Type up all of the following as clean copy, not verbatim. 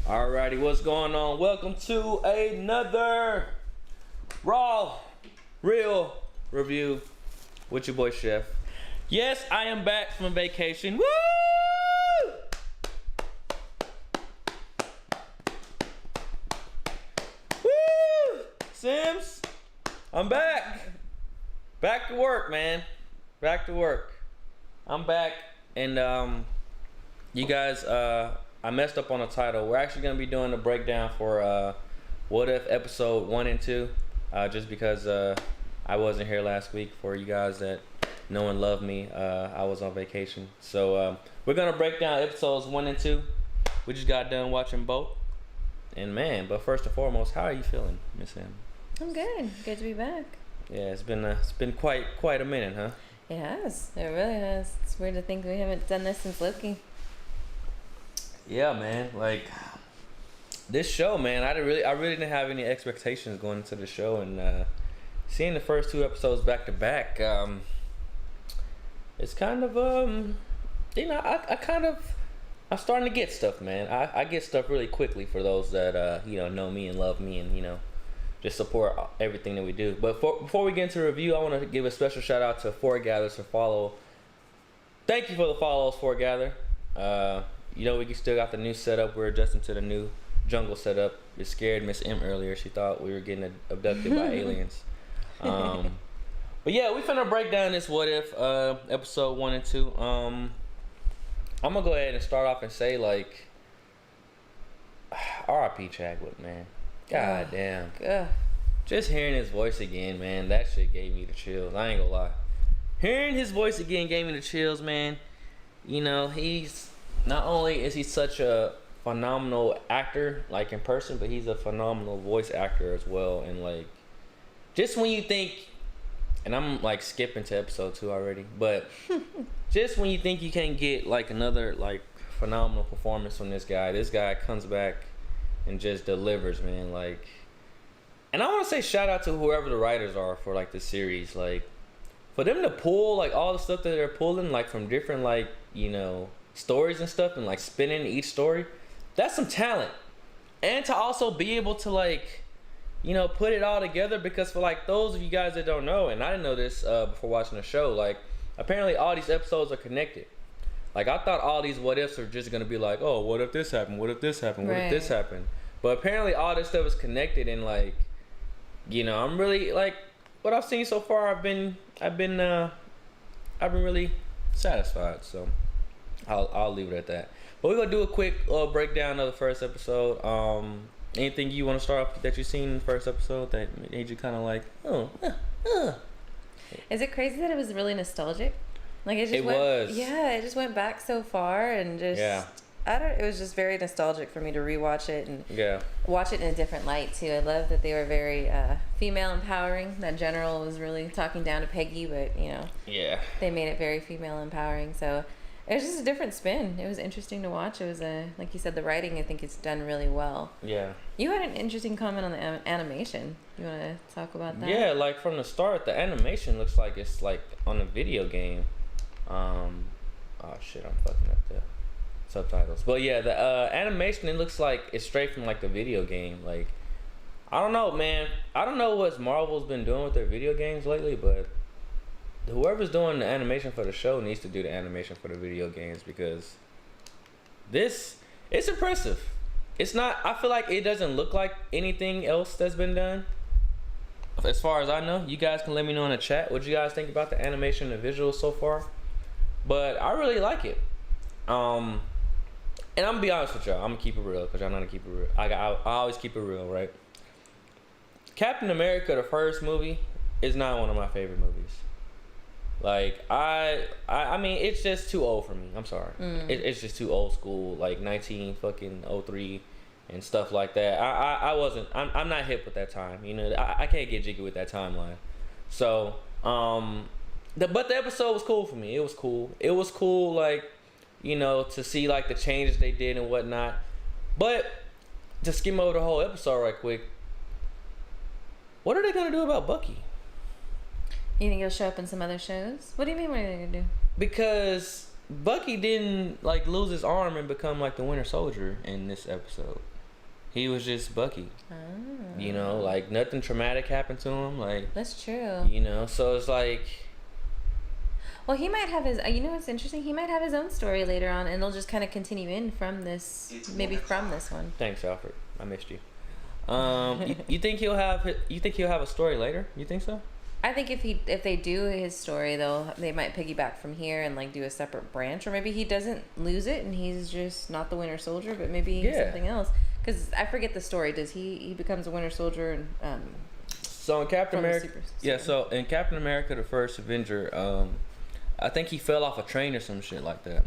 Alrighty, what's going on? Welcome to another Raw Real Review with your boy Shef. Yes, I am back from vacation. Woo! Woo! Sims, I'm back. Back to work, man. Back to work. I'm back, and you guys, I messed up on the title. We're actually gonna be doing a breakdown for What If episode 1 and 2, just because I wasn't here last week. For you guys that know and love me, I was on vacation, so we're gonna break down episodes 1 and 2. We just got done watching both, and man, but first and foremost, how are you feeling, Miss Sam? I'm good. Good to be back. Yeah, it's been quite a minute, huh? It has. It really has. It's weird to think we haven't done this since Loki. Yeah, man. Like this show, man. I really didn't have any expectations going into the show, and seeing the first 2 episodes back to back, it's kind of I'm starting to get stuff, man. I get stuff really quickly for those that know me and love me, and just support everything that we do. But before we get into the review, I want to give a special shout out to Foregathers for follow. Thank you for the follows, Foregather. We still got the new setup. We're adjusting to the new jungle setup. It scared Miss M earlier. She thought we were getting abducted by aliens. But yeah, we finna break down this What If episode 1 and 2. I'm gonna go ahead and start off and say, like, R.I.P. Chadwick, man. God damn. Just hearing his voice again, man, that shit gave me the chills. I ain't gonna lie. Hearing his voice again gave me the chills, man. He's not only is he such a phenomenal actor, like in person, but he's a phenomenal voice actor as well. And like, just when you think, and I'm like skipping to episode 2 already, but just when you think you can't get like another like phenomenal performance from this guy comes back and just delivers, man. Like, and I want to say shout out to whoever the writers are for like the series, like for them to pull like all the stuff that they're pulling, like from different like stories and stuff, and like spinning each story. That's some talent. And to also be able to like put it all together, because for like those of you guys that don't know, and I didn't know this before watching the show, like apparently all these episodes are connected. Like I thought all these what ifs are just gonna be like, oh, what if this happened, what if this happened, what if this happened. But apparently all this stuff is connected, and like I'm really like, what I've seen so far, I've been really satisfied. So I'll leave it at that. But we're gonna do a quick breakdown of the first episode. Anything you want to start off that you've seen in the first episode that made you kind of like, Is it crazy that it was really nostalgic? Like it just went back so far, and just it was just very nostalgic for me to rewatch it and watch it in a different light too. I love that they were very female empowering. That general was really talking down to Peggy, but they made it very female empowering. So it was just a different spin. It was interesting to watch. It was like you said, the writing, I think it's done really well. Yeah. You had an interesting comment on the animation. You want to talk about that? Yeah, like from the start, the animation looks like it's like on a video game. Oh shit, I'm fucking up the subtitles. But yeah, the animation, it looks like it's straight from like the video game. Like, I don't know, man. I don't know what Marvel's been doing with their video games lately, but whoever's doing the animation for the show needs to do the animation for the video games, because it's impressive. It's not, I feel like it doesn't look like anything else that's been done as far as I know. You guys can let me know in the chat what you guys think about the animation and the visuals so far, but I really like it. And I'm gonna be honest with y'all, I'm gonna keep it real, because y'all know how to keep it real. I always keep it real, right? Captain America, the first movie, is not one of my favorite movies. Like, I mean, it's just too old for me. I'm sorry. It's just too old school, like 1903 and stuff like that. I'm not hip with that time. I can't get jiggy with that timeline. So, but the episode was cool for me. It was cool. It was cool, like, to see like the changes they did and whatnot. But to skim over the whole episode right quick, what are they gonna do about Bucky? You think he'll show up in some other shows? What do you mean, what are they gonna do? Because Bucky didn't like lose his arm and become like the Winter Soldier in this episode. He was just Bucky. You know, like nothing traumatic happened to him. Like that's true. You know, so it's like. Well, he might have his. You know what's interesting? He might have his own story later on, and they'll just kind of continue in from this, maybe from this one. Thanks, Alfred. I missed you. You think he'll have? You think he'll have a story later? You think so? I think if they do his story, they might piggyback from here and like do a separate branch, or maybe he doesn't lose it and he's just not the Winter Soldier, but maybe he's something else. Because I forget the story. Does he becomes a Winter Soldier and So in Captain America, so in Captain America, the first Avenger, I think he fell off a train or some shit like that.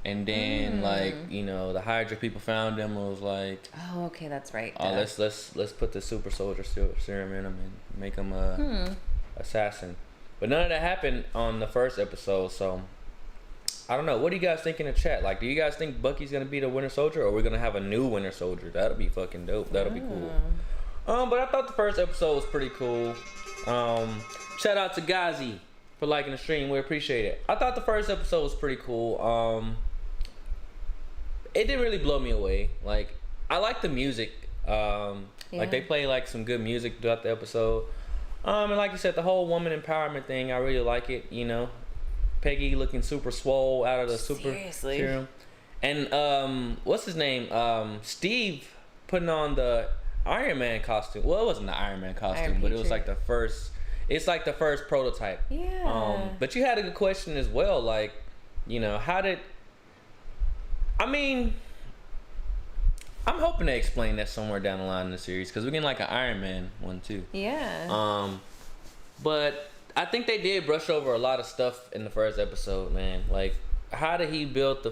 And then like, you know, the Hydra people found him and was like, oh, okay, that's right. Let's put the super soldier serum in him and make him a assassin. But none of that happened on the first episode, so I don't know. What do you guys think in the chat? Like, do you guys think Bucky's gonna be the Winter Soldier, or we're gonna have a new Winter Soldier? That'll be fucking dope. That'll be cool. But I thought the first episode was pretty cool. Shout out to Gazi for liking the stream. We appreciate it. I thought the first episode was pretty cool. It didn't really blow me away. Like, I like the music. Like they play like some good music throughout the episode. And like you said, the whole woman empowerment thing, I really like it. You know, Peggy looking super swole out of the super serum. And what's his name? Steve putting on the Iron Man costume. Well, it wasn't the Iron Man costume, but it was like the first. It's like the first prototype. Yeah. But you had a good question as well. Like, you know, how did? I mean, I'm hoping to explain that somewhere down the line in the series, because we're getting like an Iron Man one too. Yeah. But I think they did brush over a lot of stuff in the first episode, man. Like, how did he build the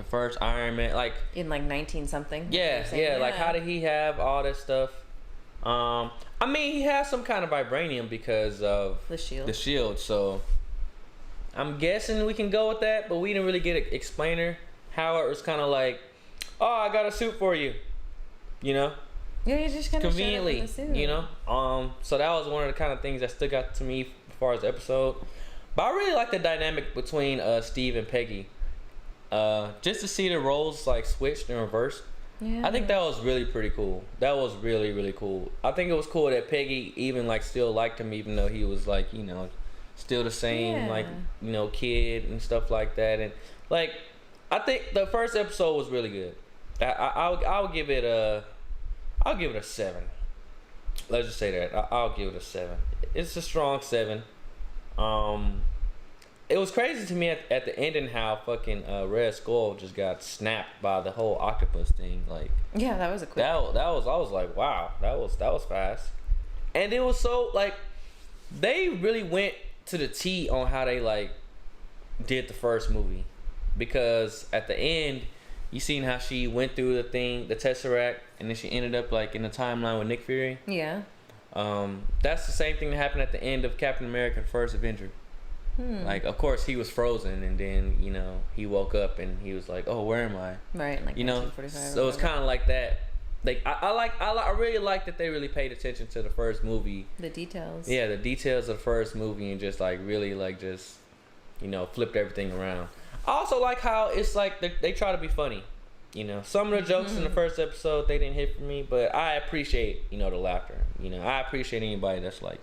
first Iron Man? Like in like 19 something. Yeah. Like, how did he have all this stuff? I mean, he has some kind of vibranium because of the shield. The shield. So I'm guessing we can go with that, but we didn't really get an explainer. Howard was kind of like, "Oh, I got a suit for you," you know. Yeah, you just kind of conveniently, you know. So that was one of the kind of things that stuck out to me as far as the episode. But I really like the dynamic between Steve and Peggy. Just to see the roles like switched and reversed. Yeah. I think that was really pretty cool. That was really, really cool. I think it was cool that Peggy even like still liked him, even though he was like, you know, still the same like, you know, kid and stuff like that. And like, I think the first episode was really good. I'll give it a 7. Let's just say that. I'll give it a 7. It's a strong 7. It was crazy to me at the ending how fucking Red Skull just got snapped by the whole octopus thing. Like, yeah, that was a quick. I was like, wow, that was fast. And it was so like, they really went to the T on how they like did the first movie, because at the end, you seen how she went through the thing, the Tesseract, and then she ended up like in the timeline with Nick Fury. Yeah. That's the same thing that happened at the end of Captain America: First Avenger. Like, of course, he was frozen, and then, you know, he woke up and he was like, "Oh, where am I?" Right, like, you know. So it's kind of like that. Like, I really like that they really paid attention to the first movie. The details. Yeah, the details of the first movie, and just like really like just, you know, flipped everything around. I also like how it's like they try to be funny. You know, some of the jokes in the first episode, they didn't hit for me, but I appreciate, you know, the laughter. You know, I appreciate anybody that's like,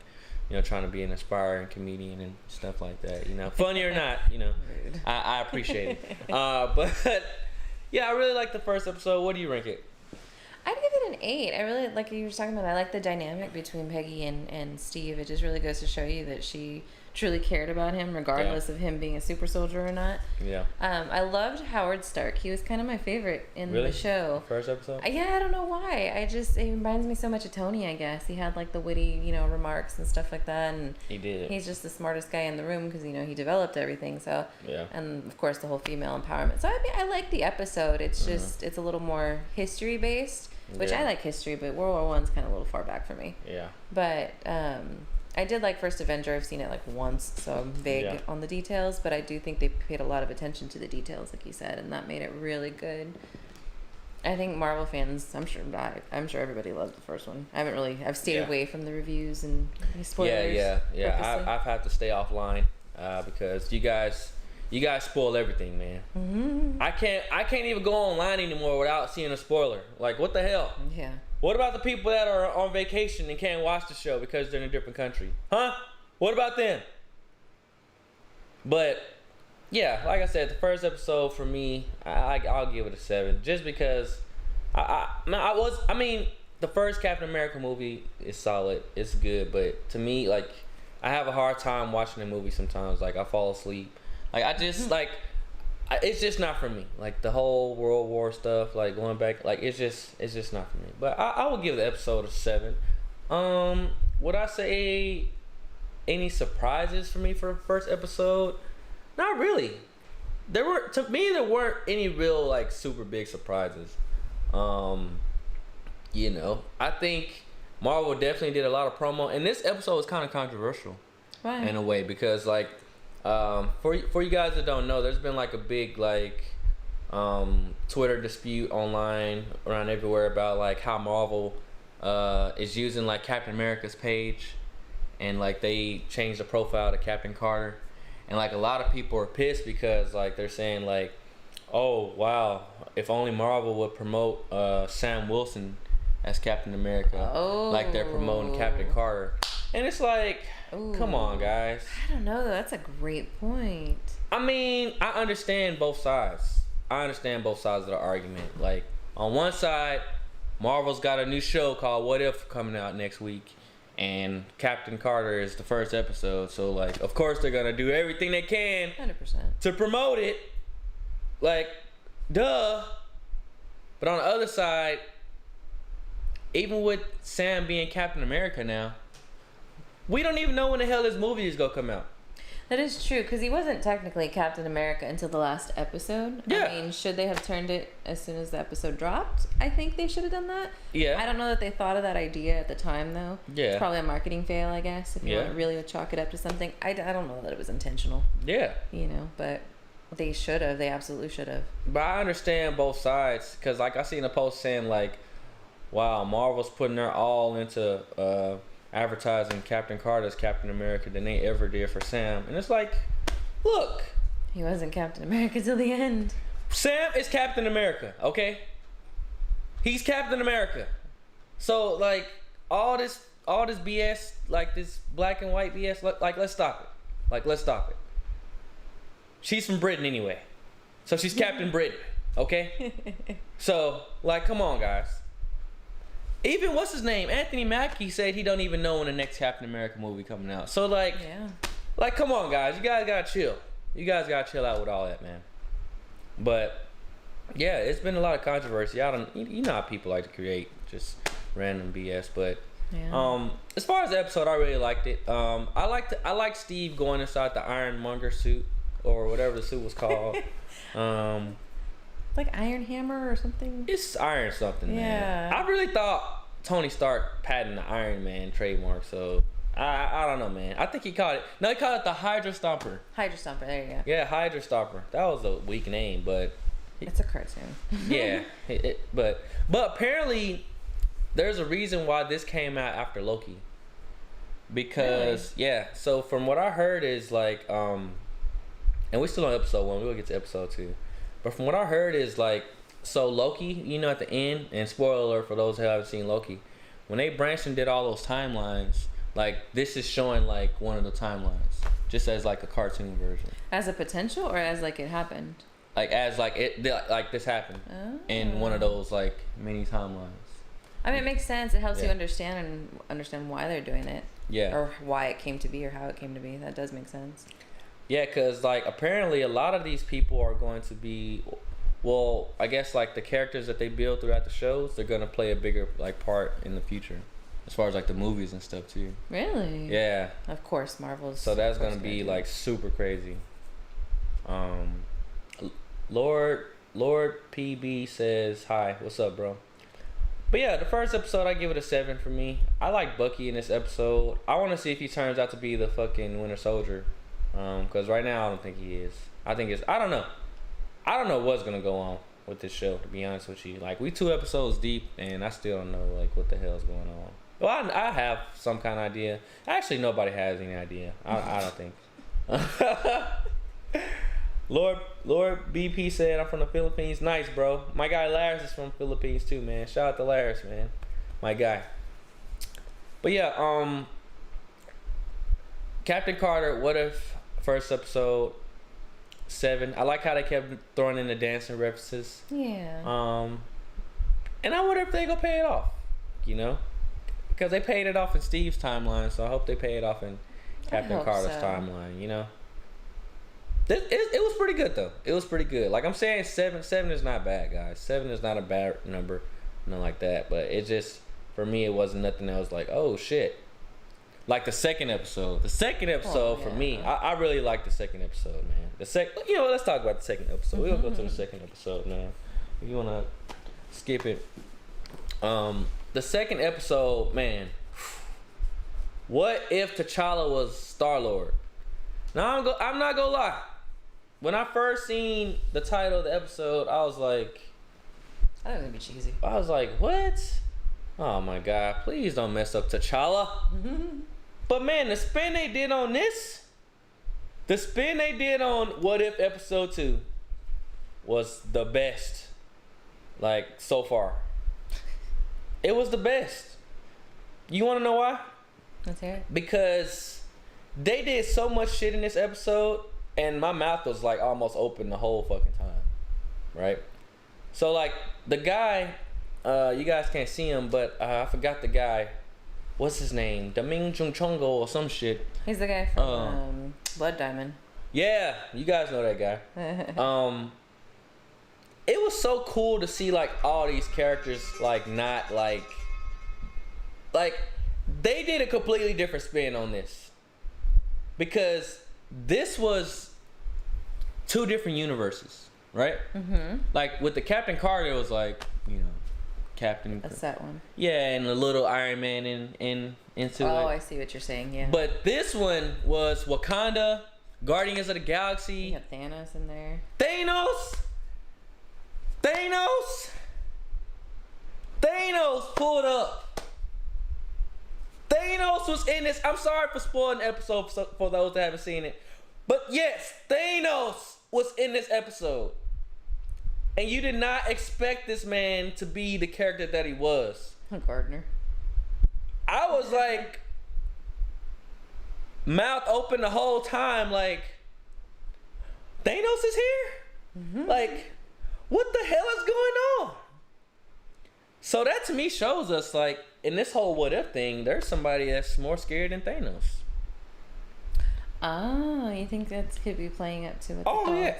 you know, trying to be an aspiring comedian and stuff like that. You know, funny or not, you know, I appreciate it. But yeah, I really like the first episode. What do you rank it? I'd give it an 8. I really, like you were talking about, I like the dynamic between Peggy and Steve. It just really goes to show you that she truly cared about him, regardless of him being a super soldier or not. Yeah. I loved Howard Stark. He was kind of my favorite in the show. First episode? Yeah, I don't know why. It reminds me so much of Tony, I guess. He had like the witty, you know, remarks and stuff like that. And he did. He's just the smartest guy in the room because, you know, he developed everything. So, yeah. And of course, the whole female empowerment. So, I mean, I like the episode. It's just, it's a little more history based, which I like history, but World War I's kind of a little far back for me. Yeah. But, I did like First Avenger. I've seen it like once, so I'm vague on the details, but I do think they paid a lot of attention to the details, like you said, and that made it really good. I think Marvel fans, I'm sure everybody loved the first one. I've stayed away from the reviews and spoilers. Yeah. I've had to stay offline because you guys you guys spoil everything, man. Mm-hmm. I can't even go online anymore without seeing a spoiler. Like, what the hell? Yeah. What about the people that are on vacation and can't watch the show because they're in a different country? Huh? What about them? But yeah, like I said, the first episode for me, I'll give it a 7, just because the first Captain America movie is solid, it's good, but to me, like, I have a hard time watching a movie sometimes. Like, I fall asleep. Like, I just it's just not for me. Like, the whole World War stuff, like going back, like it's just not for me. But I would give the episode a 7. Would I say any surprises for me for the first episode? Not really. There weren't any real like super big surprises. You know, I think Marvel definitely did a lot of promo, and this episode was kind of controversial. Why? In a way, because like for you guys that don't know, there's been like a big like Twitter dispute online around everywhere about like how Marvel is using like Captain America's page, and like they changed the profile to Captain Carter, and like a lot of people are pissed because like they're saying like, oh wow, if only Marvel would promote Sam Wilson as Captain America, like they're promoting Captain Carter. And it's like, come on, guys. I don't know. That's a great point. I mean, I understand both sides. of the argument. Like, on one side, Marvel's got a new show called What If coming out next week, and Captain Carter is the first episode. So, like, of course they're gonna do everything they can 100% to promote it. Like, duh. But on the other side, even with Sam being Captain America now, we don't even know when the hell this movie is gonna come out. That is true, because he wasn't technically Captain America until the last episode. Yeah. I mean, should they have turned it as soon as the episode dropped? I think they should have done that. Yeah. I don't know that they thought of that idea at the time, though. Yeah. It's probably a marketing fail, I guess, if you want to really chalk it up to something. I don't know that it was intentional. Yeah. You know, but they should have. They absolutely should have. But I understand both sides, because like I seen a post saying like, wow, Marvel's putting their all into advertising Captain Carter's Captain America than they ever did for Sam. And it's like, look, he wasn't Captain America till the end. Sam is Captain America, okay? He's Captain America. So like all this BS, like this black and white BS, like let's stop it. Like, let's stop it. She's from Britain anyway, so she's Captain Britain, okay? So like, come on, guys. Even what's his name, Anthony Mackie, said he don't even know when the next Captain America movie coming out. So like, like, come on, guys, you guys gotta chill. You guys gotta chill out with all that, man. But yeah, it's been a lot of controversy. You know how people like to create just random BS. But as far as the episode, I really liked it. I liked Steve going inside the Ironmonger suit, or whatever the suit was called. Like Iron Hammer or something? It's Iron something, man. I really thought Tony Stark patented the Iron Man trademark, so I don't know, man. I think he called it the Hydra Stomper. Hydra Stomper, there you go. Yeah, Hydra Stomper. That was a weak name, but it's a cartoon. Yeah, but apparently there's a reason why this came out after Loki. Because so from what I heard is like and we're still on episode 1, we'll get to episode 2. But from what I heard is like, so Loki, you know, at the end, and spoiler alert for those who haven't seen Loki, when they branched and did all those timelines, like this is showing like one of the timelines, just as like a cartoon version. As a potential, or as like it happened? Like as like like this happened in one of those like mini timelines. I mean, it makes sense. It helps you understand why they're doing it. Yeah. Or why it came to be, or how it came to be. That does make sense. Yeah, because like apparently a lot of these people are going to be, well, I guess like the characters that they build throughout the shows, they're going to play a bigger like part in the future, as far as like the movies and stuff too. Really? Yeah. Of course, Marvel's. So that's going to be like super crazy. Lord PB says hi. What's up, bro? But yeah, the first episode, I give it a 7 for me. I like Bucky in this episode. I want to see if he turns out to be the fucking Winter Soldier. Because right now I don't think he is. I don't know what's gonna go on with this show, to be honest with you. Like, we 2 episodes deep and I still don't know like what the hell's going on. Well, I have some kind of idea. Actually, nobody has any idea. I don't think. Lord BP said I'm from the Philippines. Nice, bro. My guy Laris is from Philippines too, man. Shout out to Laris, man. My guy. But yeah, Captain Carter, What If, first episode, 7. I like how they kept throwing in the dancing references. Yeah. And I wonder if they gonna pay it off, you know? Because they paid it off in Steve's timeline, so I hope they pay it off in Captain Carter's timeline, you know? It was pretty good though. It was pretty good. Like I'm saying, 7 is not bad, guys. 7 is not a bad number, nothing like that. But it just, for me, it wasn't nothing that was like, oh shit. Like the second episode. The second episode for me, I really like the second episode, man. Let's talk about the second episode. We'll go to the second episode now. If you wanna skip it. The second episode, man. What if T'Challa was Star-Lord? Now I'm not gonna lie. When I first seen the title of the episode, I was like, I thought it was gonna be cheesy. I was like, what? Oh my God, please don't mess up T'Challa. But man, the spin they did on this, the spin they did on What If episode 2 was the best. Like, so far. It was the best. You wanna know why? Let's hear it. Because they did so much shit in this episode, and my mouth was like almost open the whole fucking time, right? So like the guy, you guys can't see him, but I forgot the guy. What's his name? Daming Chungchongo or some shit. He's the guy from Blood Diamond. Yeah, you guys know that guy. It was so cool to see like all these characters like not like they did a completely different spin on this. Because this was 2 different universes, right? Mm-hmm. Like with the Captain Carter, it was like, you know, Captain. That's that one. Yeah, and the little Iron Man into it. Oh, I see what you're saying. Yeah. But this one was Wakanda, Guardians of the Galaxy. You got Thanos in there. Thanos pulled up. Thanos was in this. I'm sorry for spoiling the episode for those that haven't seen it. But yes, Thanos was in this episode. And you did not expect this man to be the character that he was. Gardner. I was like, mouth open the whole time, like, Thanos is here? Mm-hmm. Like, what the hell is going on? So that to me shows us, like, in this whole what if thing, there's somebody that's more scared than Thanos. Oh, you think that could be playing up to it?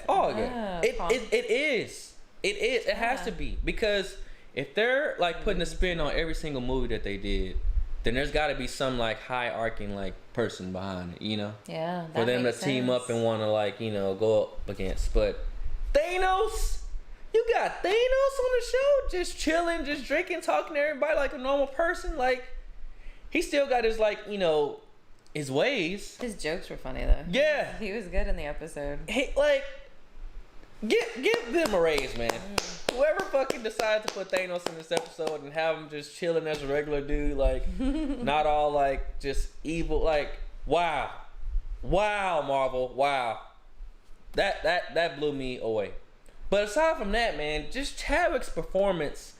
Yeah. It is. It has to be, because if they're like putting a spin on every single movie that they did, then there's got to be some like high-arcing like person behind it, you know? Yeah. For them to team up and want to like, you know, go up against. But Thanos, you got Thanos on the show, just chilling, just drinking, talking to everybody like a normal person. Like, he still got his like, you know, his ways. His jokes were funny though. Yeah. He was good in the episode. He like, give them a raise, man. Whoever fucking decided to put Thanos in this episode and have him just chilling as a regular dude, like, not all like just evil, like, wow, Marvel, wow, that blew me away. But aside from that, man, just Chadwick's performance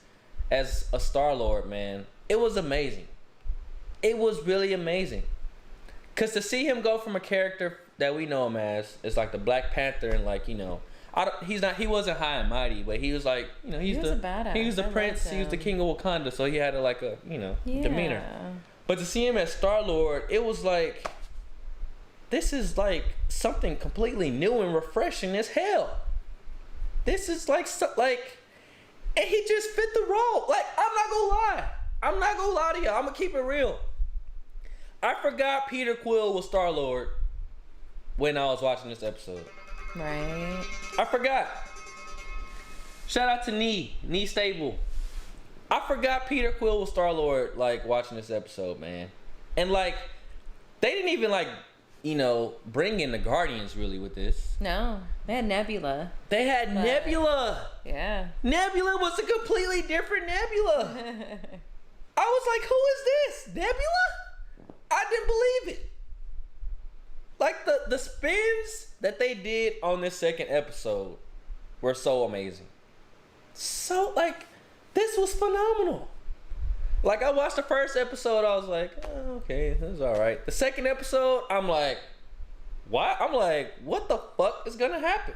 as a Star-Lord, man, it was amazing. It was really amazing. Cause to see him go from a character that we know him as, is like the Black Panther, and like, you know, he wasn't high and mighty, but he was like, you know, he was the prince, he was the king of Wakanda, so he had a, like a, you know, demeanor. But to see him as Star-Lord, it was like, this is like something completely new and refreshing as hell. This is like, and he just fit the role. Like, I'm not gonna lie to y'all. I'm gonna keep it real. I forgot Peter Quill was Star-Lord when I was watching this episode. Right. I forgot. Shout out to Nee Stable. I forgot Peter Quill was Star-Lord, like, watching this episode, man. And, like, they didn't even, like, you know, bring in the Guardians, really, with this. No. They had Nebula. Nebula! Yeah. Nebula was a completely different Nebula. I was like, who is this? Nebula? I didn't believe it. Like, the spins that they did on this second episode were so amazing. So like, this was phenomenal. Like, I watched the first episode, I was like, oh, okay, this is all right. The second episode, I'm like, why? I'm like, what the fuck is gonna happen?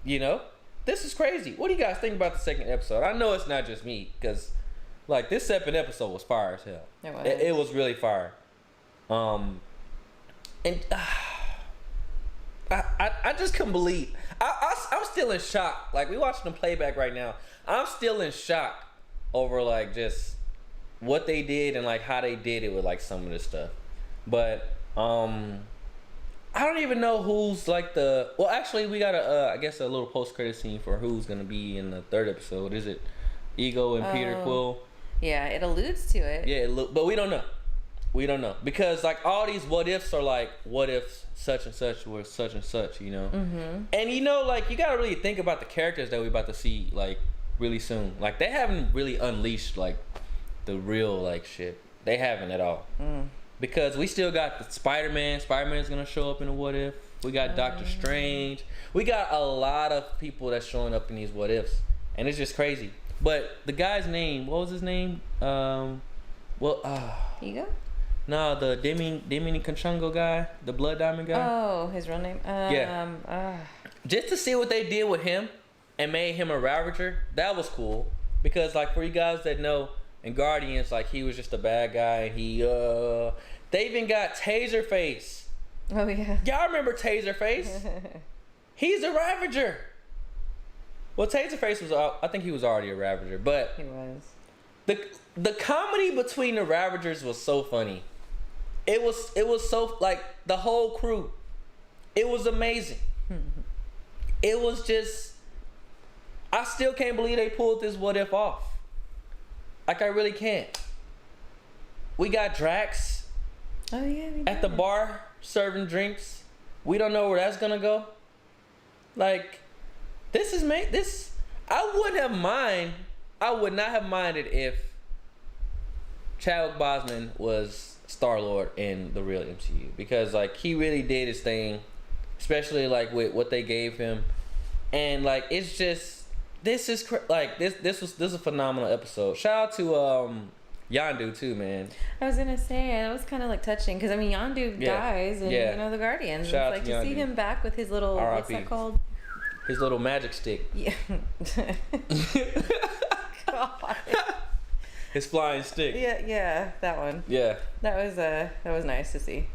You know, this is crazy. What do you guys think about the second episode? I know it's not just me, because like, this second episode was fire as hell. It was really fire. And I just couldn't believe. I'm still in shock. Like, we watching the playback right now. I'm still in shock over like just what they did and like how they did it with like some of this stuff. But I don't even know who's like the. Well, actually, we got I guess a little post credit scene for who's gonna be in the third episode. Is it Ego and Peter Quill? Yeah, it alludes to it. Yeah, but we don't know. We don't know, because like all these what ifs are like, what if such and such was such and such, you know? Mm-hmm. And you know, like, you gotta really think about the characters that we about to see like really soon. Like, they haven't really unleashed like the real like shit. They haven't at all. Because we still got the Spider-Man. Spider-Man's gonna show up in a what if. We got Doctor Strange. We got a lot of people that's showing up in these what ifs, and it's just crazy. But the guy's name, what was his name? Ego? No, the Demi Conchungo guy, the Blood Diamond guy. Oh, his real name? Just to see what they did with him and made him a Ravager, that was cool. Because like, for you guys that know, in Guardians, like, he was just a bad guy. They even got Taserface. Oh yeah. Y'all remember Taserface? He's a Ravager. Well, Taserface was, I think he was already a Ravager, but he was. The comedy between the Ravagers was so funny. It was so, like, the whole crew. It was amazing. It was just, I still can't believe they pulled this what if off. Like, I really can't. We got Drax. Oh yeah. At the bar serving drinks. We don't know where that's gonna go. Like, I would not have minded if Chadwick Boseman was Star-Lord in the real MCU, because like, he really did his thing, especially like with what they gave him, and like, it's just, this is this was a phenomenal episode. Shout out to Yondu too, man. I was gonna say, it was kind of like touching, because I mean, Yondu dies in you know, the Guardians. Shout it's like to see him back with his little what's that called? His little magic stick. Yeah. God. His flying stick. Yeah, that one. Yeah. That was nice to see.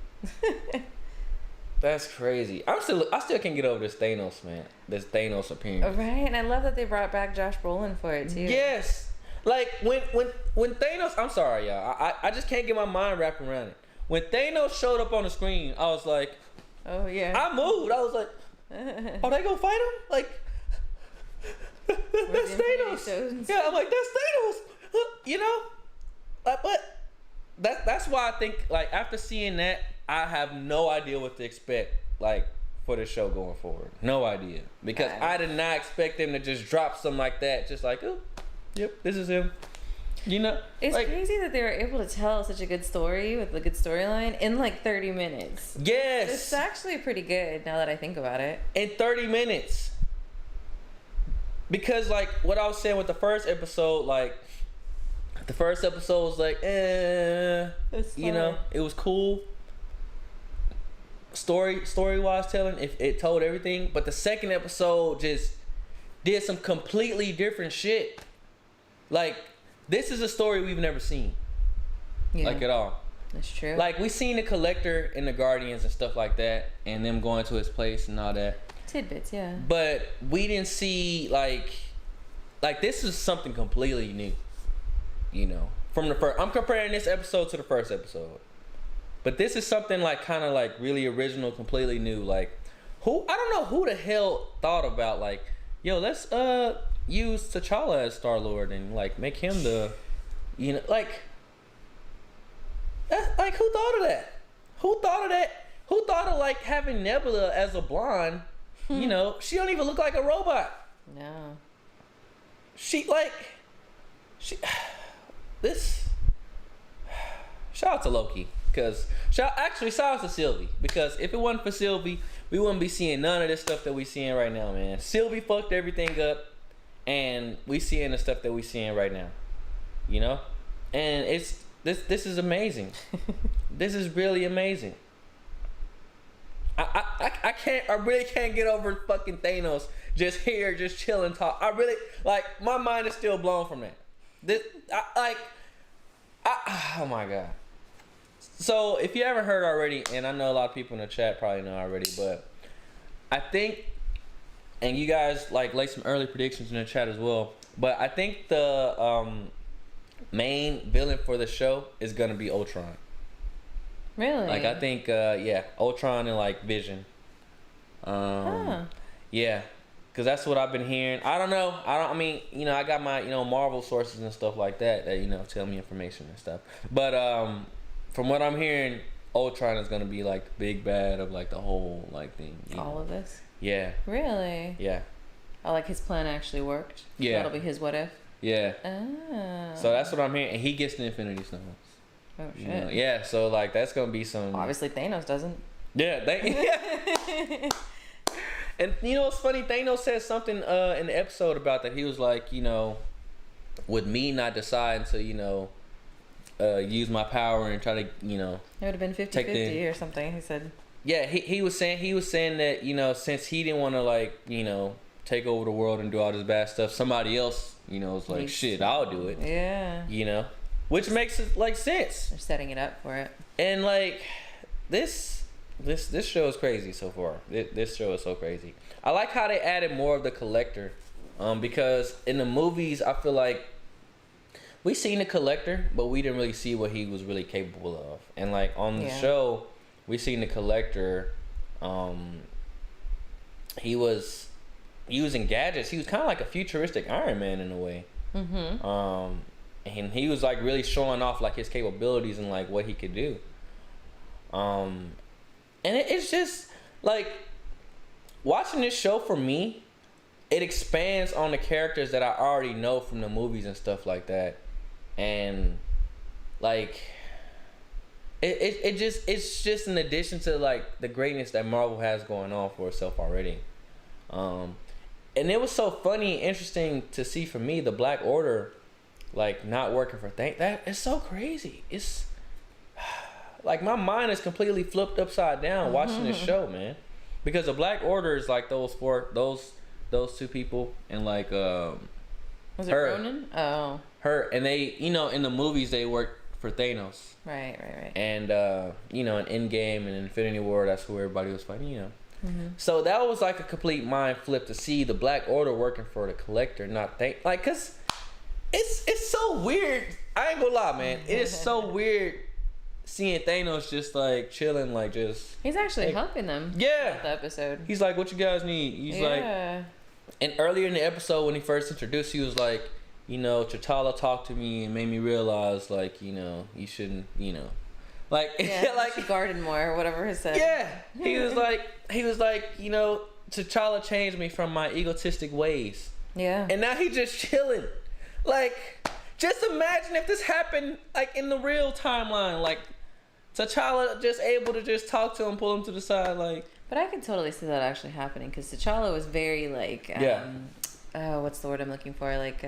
That's crazy. I still can't get over this Thanos, man. This Thanos appearance. Right, and I love that they brought back Josh Brolin for it too. Yes. Like, when Thanos, I'm sorry, y'all. I just can't get my mind wrapped around it. When Thanos showed up on the screen, I was like, oh yeah. I moved. I was like, are they gonna fight him? Like, that's Thanos. Yeah, I'm like, that's Thanos. You know? But that's why I think, like, after seeing that, I have no idea what to expect, like, for the show going forward. No idea. Because I did not expect them to just drop something like that. Just like, oh, yep, this is him. You know? It's like, crazy that they were able to tell such a good story with a good storyline in like 30 minutes. Yes. It's actually pretty good now that I think about it. In 30 minutes. Because, like, what I was saying with the first episode, like, the first episode was like, you know, it was cool. Story-wise telling, it told everything. But the second episode just did some completely different shit. Like, this is a story we've never seen. Yeah. Like, at all. That's true. Like, we seen the Collector in the Guardians and stuff like that, and them going to his place and all that. Tidbits, yeah. But we didn't see, like this is something completely new. You know, from the first, I'm comparing this episode to the first episode. But this is something like kind of like really original, completely new. Like, I don't know who the hell thought about, like, yo, let's use T'Challa as Star-Lord and like make him the, you know, like who thought of that? Who thought of like having Nebula as a blonde? You know, she don't even look like a robot. No. Shout out to Loki, because shout out to Sylvie, because if it wasn't for Sylvie, we wouldn't be seeing none of this stuff that we seeing right now, man. Sylvie fucked everything up, and we seeing the stuff that we seeing right now, you know, and it's this is amazing. This is really amazing. I really can't get over fucking Thanos just here, just chilling, talk. I really, like, my mind is still blown from that. Oh my God. So if you haven't heard already, and I know a lot of people in the chat probably know already, but I think, and you guys like lay some early predictions in the chat as well, but I think the main villain for the show is gonna be Ultron. Really? Like, I think, yeah, Ultron and, like, Vision. Yeah, because that's what I've been hearing. I don't know. I mean, you know, I got my, you know, Marvel sources and stuff like that, you know, tell me information and stuff. But from what I'm hearing, Ultron is going to be, like, the big bad of, like, the whole, like, thing. All of this? Yeah. Really? Yeah. Oh, like, his plan actually worked? Yeah. That'll be his what if? Yeah. Oh. So that's what I'm hearing. And he gets the Infinity Stones. Oh, shit. You know? Yeah, so, like, that's going to be some... Obviously, Thanos doesn't. Yeah, And, you know, it's funny, Thanos said something in the episode about that. He was like, you know, with me not deciding to, you know, use my power and try to, you know... It would have been 50-50 or something, he said. Yeah, he was saying that, you know, since he didn't want to, like, you know, take over the world and do all this bad stuff, somebody else, you know, was like, shit, I'll do it. Yeah. You know? Which makes it, like, sense. They're setting it up for it. And, like, this show is crazy so far. This show is so crazy. I like how they added more of the Collector. Because in the movies, I feel like we seen the Collector, but we didn't really see what he was really capable of. And, like, on the show, we seen the Collector. He was using gadgets. He was kind of like a futuristic Iron Man in a way. Mm-hmm. And he was, like, really showing off, like, his capabilities and, like, what he could do. And it's just, like, watching this show for me, it expands on the characters that I already know from the movies and stuff like that. And, like, it's just an addition to, like, the greatness that Marvel has going on for itself already. And it was so funny and interesting to see for me, the Black Order, like, not working for that is so crazy. It's like, my mind is completely flipped upside down watching this show, man, because the Black Order is like those two people, and like was it Ronan? Oh, her, and they, you know, in the movies they work for Thanos, right, and you know, in Endgame and Infinity War, that's who everybody was fighting, you know. So that was like a complete mind flip to see the Black Order working for the Collector, not like, cause it's so weird. I ain't gonna lie, man. It is so weird seeing Thanos just, like, chilling, like, just... He's actually helping them. Yeah. The episode. He's like, what you guys need? He's like... And earlier in the episode, when he first introduced, he was like, you know, T'Challa talked to me and made me realize, like, you know, you shouldn't, you know... Like... Yeah, like, garden more, or whatever he said. Yeah. He was like, you know, T'Challa changed me from my egotistic ways. Yeah. And now he's just chilling. Like, just imagine if this happened, like, in the real timeline. Like, T'Challa just able to just talk to him, pull him to the side, like... But I can totally see that actually happening, because T'Challa was very, like... what's the word I'm looking for? Like,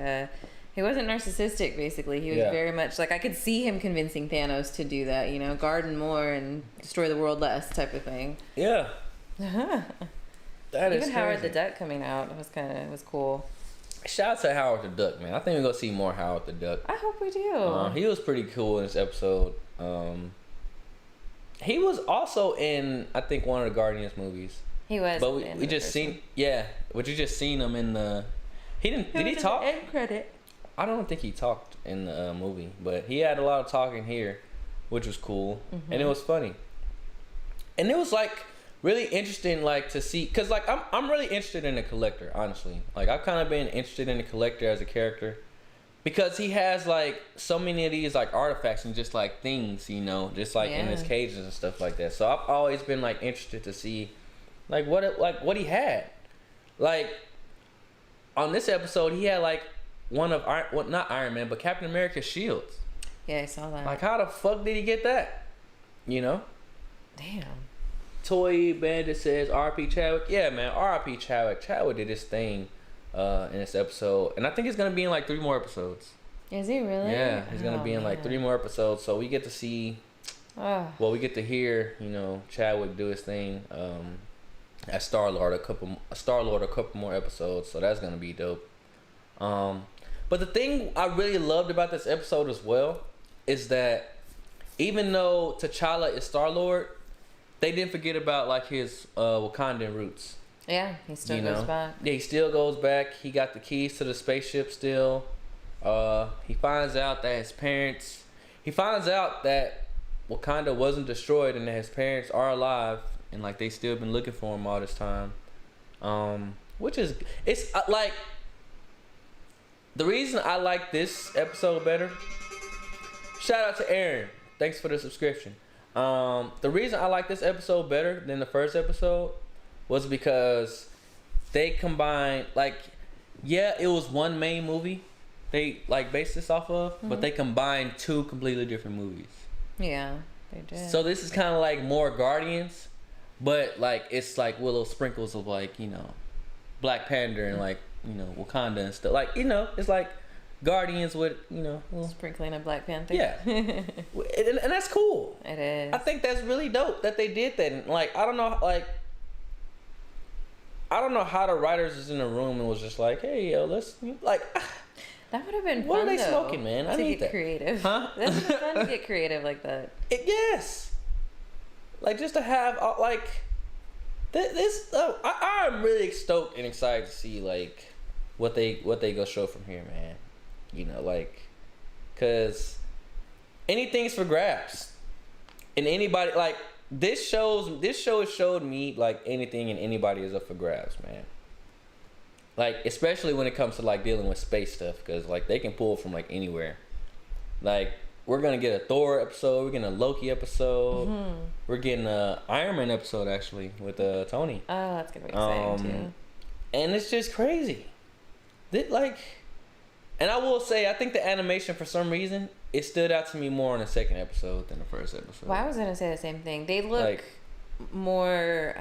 he wasn't narcissistic, basically. He was very much... Like, I could see him convincing Thanos to do that, you know? Garden more and destroy the world less type of thing. Yeah. That is Even Howard the Duck coming out was cool. Shout out to Howard the Duck, man. I think we're going to see more Howard the Duck. I hope we do. He was pretty cool in this episode. He was also in, I think, one of the Guardians movies. He was. But we just seen, but you just seen him in the... Did he talk? End credit. I don't think he talked in the movie, but he had a lot of talking here, which was cool. And it was funny. And it was, like, really interesting, like, to see, because, like, I'm really interested in the Collector, honestly. Like, I've kind of been interested in the Collector as a character, because he has, like, so many of these, like, artifacts and just, like, things, you know, just, like, in his cages and stuff like that. So I've always been, like, interested to see, like, what he had. Like, on this episode, he had, like, one of not Iron Man, but Captain America's shields. Yeah, I saw that. Like, how the fuck did he get that? You know. Damn. Toy Bandit says R.P. Chadwick. Yeah, man. R.P. Chadwick. Chadwick did his thing in this episode, and I think it's gonna be in like 3 more episodes. Is he really? Yeah, he's gonna be in like 3 more episodes, so we get to see. Well, we get to hear, you know, Chadwick do his thing as Star-Lord a couple more episodes, so that's gonna be dope. But the thing I really loved about this episode as well is that even though T'Challa is Star-Lord, they didn't forget about like his Wakandan roots. Yeah, he still goes back. Yeah, he still goes back. He got the keys to the spaceship still. He finds out that Wakanda wasn't destroyed and that his parents are alive and like they still been looking for him all this time. Which is, it's like, the reason I like this episode better, shout out to Aaron, thanks for the subscription. The reason I like this episode better than the first episode was because they combined, like, yeah, it was one main movie they like based this off of, but they combined 2 completely different movies. Yeah, they did. So this is kind of like more Guardians, but like it's like little sprinkles of like, you know, Black Panther and like, you know, Wakanda and stuff. Like, you know, it's like Guardians with, you know, sprinkling of Black Panther. Yeah, and that's cool. It is. I think that's really dope that they did that. And like, I don't know how the writers was in the room and was just like, hey, yo, let's like. That would have been fun. What are they smoking, man? I need that. Creative. Huh? That would have been fun to get creative like that. Yes. Like just to have like this. I'm really stoked and excited to see like what they go show from here, man. You know, like, cause anything's for grabs, and anybody like this show has showed me like anything and anybody is up for grabs, man. Like, especially when it comes to like dealing with space stuff, because like they can pull from like anywhere. Like, we're gonna get a Thor episode, we're getting a Loki episode, we're getting a Iron Man episode actually with Tony. Oh, that's gonna be exciting too. And it's just crazy. Like, and I will say, I think the animation for some reason it stood out to me more in the second episode than the first episode. Well, I was gonna say the same thing. They look like, more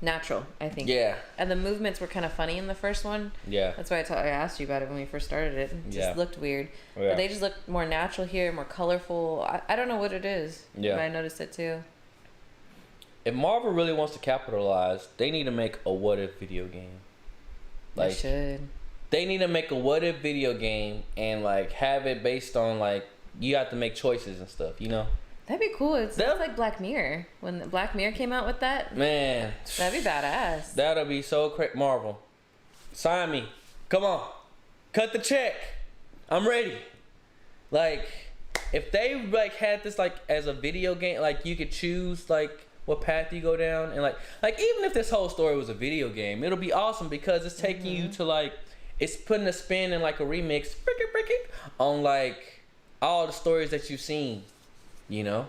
natural, I think. Yeah. And the movements were kind of funny in the first one. Yeah. That's why I asked you about it when we first started it. It just looked weird. Yeah. But they just look more natural here, more colorful. I don't know what it is. Yeah. But I noticed it too. If Marvel really wants to capitalize, they need to make a what if video game. Like, they should. They need to make a what if video game and like have it based on like you have to make choices and stuff, you know? That'd be cool. It's like Black Mirror. When Black Mirror came out with that, man, that'd be badass. That'll be so crazy. Marvel, sign me. Come on, cut the check. I'm ready. Like, if they like had this like as a video game, like you could choose like what path you go down, and like even if this whole story was a video game, it'll be awesome because it's taking you to like, it's putting a spin and like a remix, on like all the stories that you've seen. You know,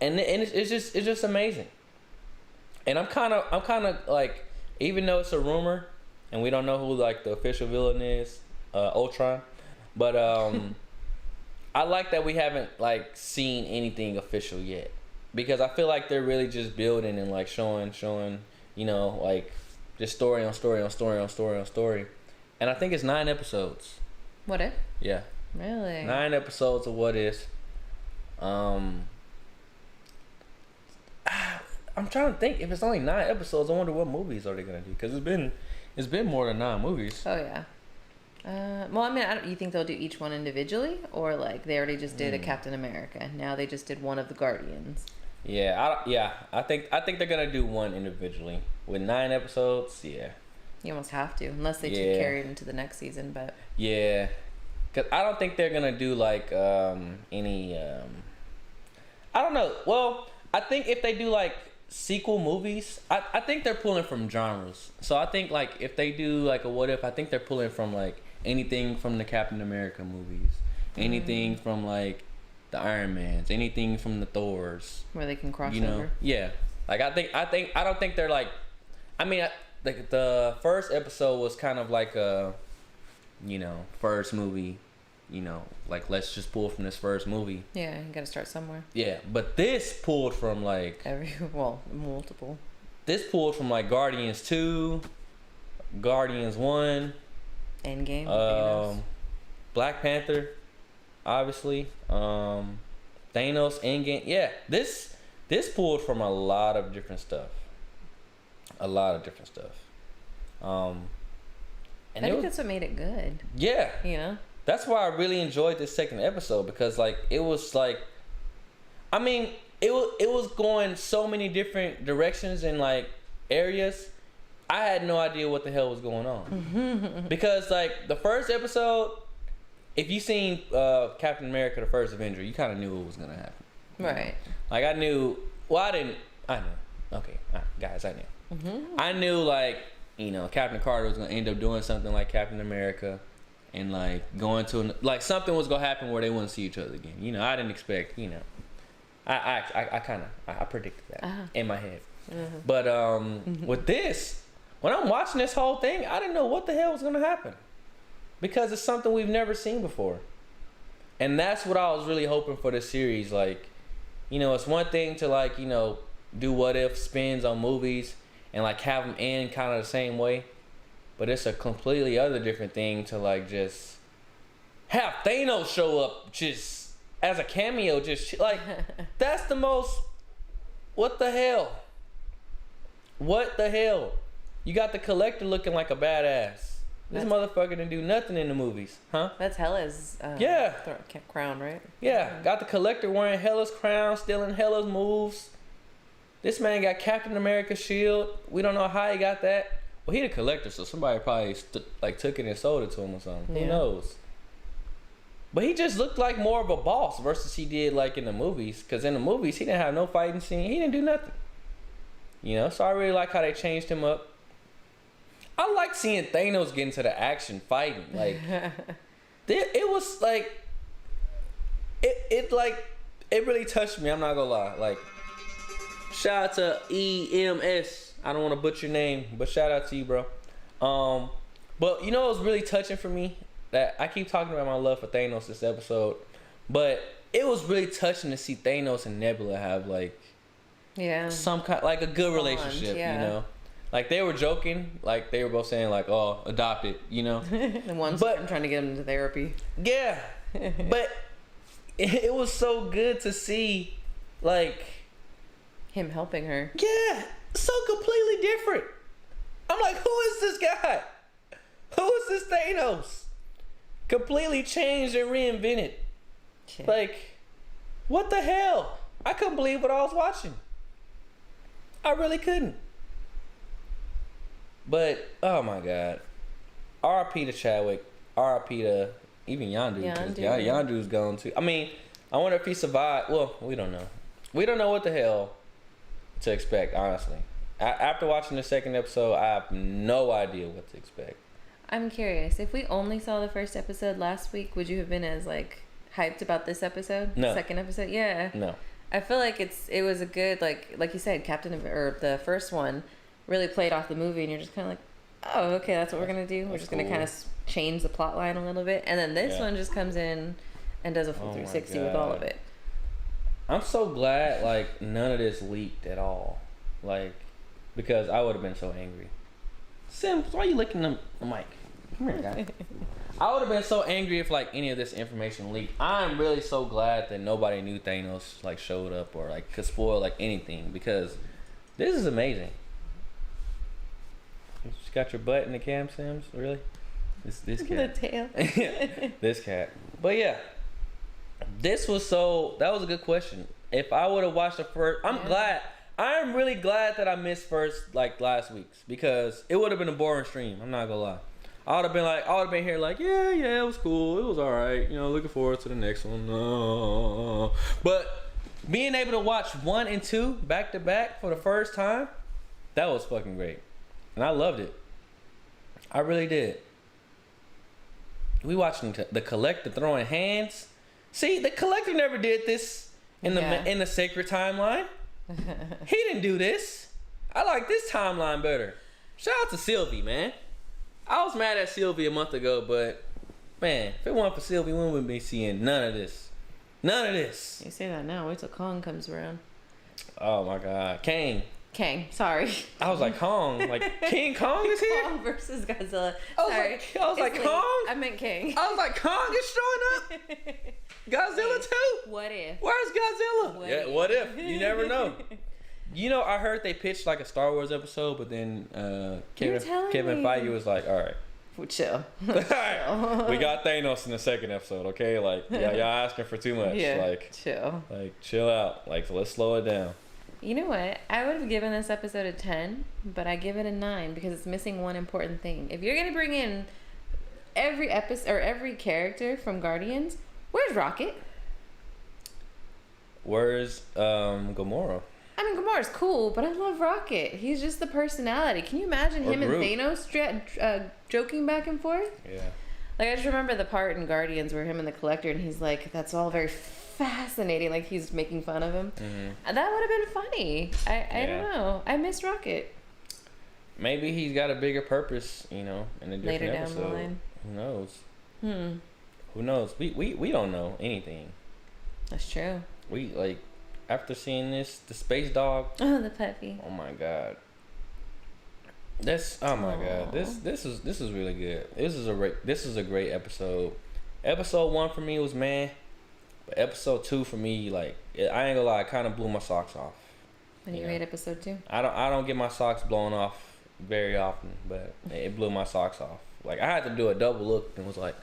and it's just amazing. And I'm kind of like, even though it's a rumor and we don't know who like the official villain is, Ultron, but I like that we haven't like seen anything official yet, because I feel like they're really just building and like showing, you know, like just story on story on story on story on story, and I think it's 9 episodes. What if? Yeah. Really? 9 episodes of What If. I'm trying to think, if it's only 9 episodes, I wonder what movies are they gonna do, because it's been more than 9 movies. Oh yeah. Well, I mean, you think they'll do each one individually, or like they already just did a Captain America, now they just did one of the Guardians? Yeah, I think they're gonna do one individually with 9 episodes. Yeah. You almost have to, unless they carry it into the next season, but. Yeah. Cause I don't think they're gonna do like any I don't know. Well, I think if they do like sequel movies, I think they're pulling from genres. So I think like if they do like a what if, I think they're pulling from like anything from the Captain America movies, anything from like the Iron Mans, anything from the Thors, where they can cross over. Yeah. Like I don't think they're like, I mean, like the first episode was kind of like a, you know, first movie you know, like let's just pull from this first movie. Yeah, you gotta start somewhere. Yeah, but this pulled from like multiple. This pulled from like Guardians 2, Guardians 1, Endgame, Black Panther, obviously, Thanos, Endgame. Yeah, this pulled from a lot of different stuff. And I think that's what made it good. Yeah. You know? That's why I really enjoyed this second episode, because like it was like, I mean, it was going so many different directions and like areas. I had no idea what the hell was going on. Because like the first episode, if you seen Captain America: The First Avenger, you kind of knew what was gonna happen. Right. Like I knew. Well, I knew. Okay, guys, I knew. I knew like, you know, Captain Carter was gonna end up doing something like Captain America, and like going to like something was gonna happen where they wouldn't see each other again. You know, I didn't expect. You know, I predicted that in my head. But with this, when I'm watching this whole thing, I didn't know what the hell was gonna happen, because it's something we've never seen before, and that's what I was really hoping for this series. Like, you know, it's one thing to like, you know, do what if spins on movies and like have them end kind of the same way, but it's a completely other different thing to like just have Thanos show up just as a cameo, just like that's the most. What the hell? What the hell? You got the Collector looking like a badass. This motherfucker didn't do nothing in the movies, huh? That's Hela's crown, right? Yeah, got the Collector wearing Hela's crown, stealing Hela's moves. This man got Captain America's shield. We don't know how he got that. Well, he the Collector, so somebody probably took it and sold it to him or something. Who knows? But he just looked like more of a boss versus he did like in the movies. Because in the movies, he didn't have no fighting scene. He didn't do nothing. You know, so I really like how they changed him up. I like seeing Thanos get into the action fighting. Like, it was like, it really touched me. I'm not gonna lie. Like, shout out to EMS. I don't want to butcher your name, but shout out to you, bro. But you know, it was really touching for me. That I keep talking about my love for Thanos this episode, but it was really touching to see Thanos and Nebula have like, some kind, like a good relationship. You know, like they were joking, like they were both saying like, "Oh, adopt it," you know. The ones I'm trying to get him into therapy. Yeah, but it was so good to see, like him helping her. Yeah, so completely different. I'm like, who is this guy? Who is this Thanos? Completely changed and reinvented. Yeah. Like, what the hell? I couldn't believe what I was watching. I really couldn't. But, oh my God. R.I.P. to Chadwick. R.I.P. to even Yondu. Yondu's gone too. I mean, I wonder if he survived. Well, we don't know. We don't know what the hell to expect, honestly. After watching the second episode, I have no idea what to expect. I'm curious. If we only saw the first episode last week, would you have been as like hyped about this episode? No. Second episode? Yeah. No. I feel like it was a good like you said, the first one really played off the movie, and you're just kind of like, oh, okay, that's what we're gonna do. We're just gonna kind of change the plot line a little bit, and then this one just comes in and does a full 360 with all of it. I'm so glad like none of this leaked at all, like, because I would have been so angry. Sims, why are you licking the mic? Come here, guy. I would have been so angry if like any of this information leaked. I'm really so glad that nobody knew Thanos like showed up or like could spoil like anything, because this is amazing. You just got your butt in the cam, Sims? Really? This cat. The tail. This cat. But yeah, that was a good question. If I would have watched the first, I'm really glad that I missed first like last week's, because it would have been a boring stream. I'm not gonna lie. I would have been here like, yeah, it was cool. It was all right. You know, looking forward to the next one. But being able to watch 1 and 2 back to back for the first time, that was fucking great. And I loved it. I really did. We watching the Collector throwing hands. See, the Collector never did this in the sacred timeline. He didn't do this. I like this timeline better. Shout out to Sylvie, man. I was mad at Sylvie a month ago, but man, if it weren't for Sylvie, we wouldn't be seeing none of this. None of this. You say that now. Wait till Kong comes around. Oh my God, Kang, sorry. I was like Kong, like King Kong is here. Kong versus Godzilla. I was like Kong. I meant King. I was like Kong is showing up. Godzilla too. What if? Where's Godzilla? What if? You never know. You know, I heard they pitched like a Star Wars episode, but then Kevin Feige was like, "All right, chill. All right, we got Thanos in the second episode, okay? Like, y'all asking for too much. Yeah, like, chill. Like, chill out. Like, let's slow it down." You know what? I would have given this episode a 10, but I give it a 9 because it's missing one important thing. If you're gonna bring in every episode or every character from Guardians, where's Rocket? Where's Gamora? I mean, Gamora's cool, but I love Rocket. He's just the personality. Can you imagine him and Thanos joking back and forth? Yeah. Like, I just remember the part in Guardians where him and the Collector, and he's like, that's all very fascinating. Like, he's making fun of him. Mm-hmm. That would have been funny. I don't know. I miss Rocket. Maybe he's got a bigger purpose, you know, in a different later episode. Down the line. Who knows? Who knows? We don't know anything. That's true. We, like, after seeing this, the space dog. Oh, the puppy. Oh my God. Oh my God. This is really good. This is a great episode. Episode 1 for me was meh, but episode 2 for me, like, I ain't gonna lie, it kind of blew my socks off. When you rate episode 2? I don't get my socks blown off very often, but it blew my socks off. Like, I had to do a double look and was like,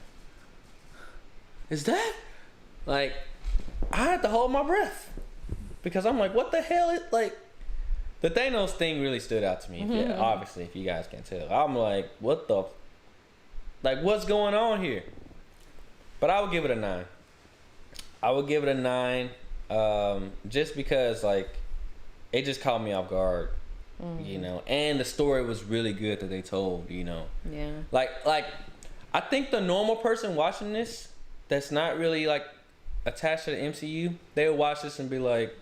is that? Like, I had to hold my breath. Because I'm like, what the hell? Like, the Thanos thing really stood out to me. Yeah, obviously, if you guys can tell. I'm like, what's going on here? But I would give it a 9. I would give it a 9 just because, like, it just caught me off guard, you know. And the story was really good that they told, you know. Yeah. Like, I think the normal person watching this that's not really, like, attached to the MCU, they would watch this and be like,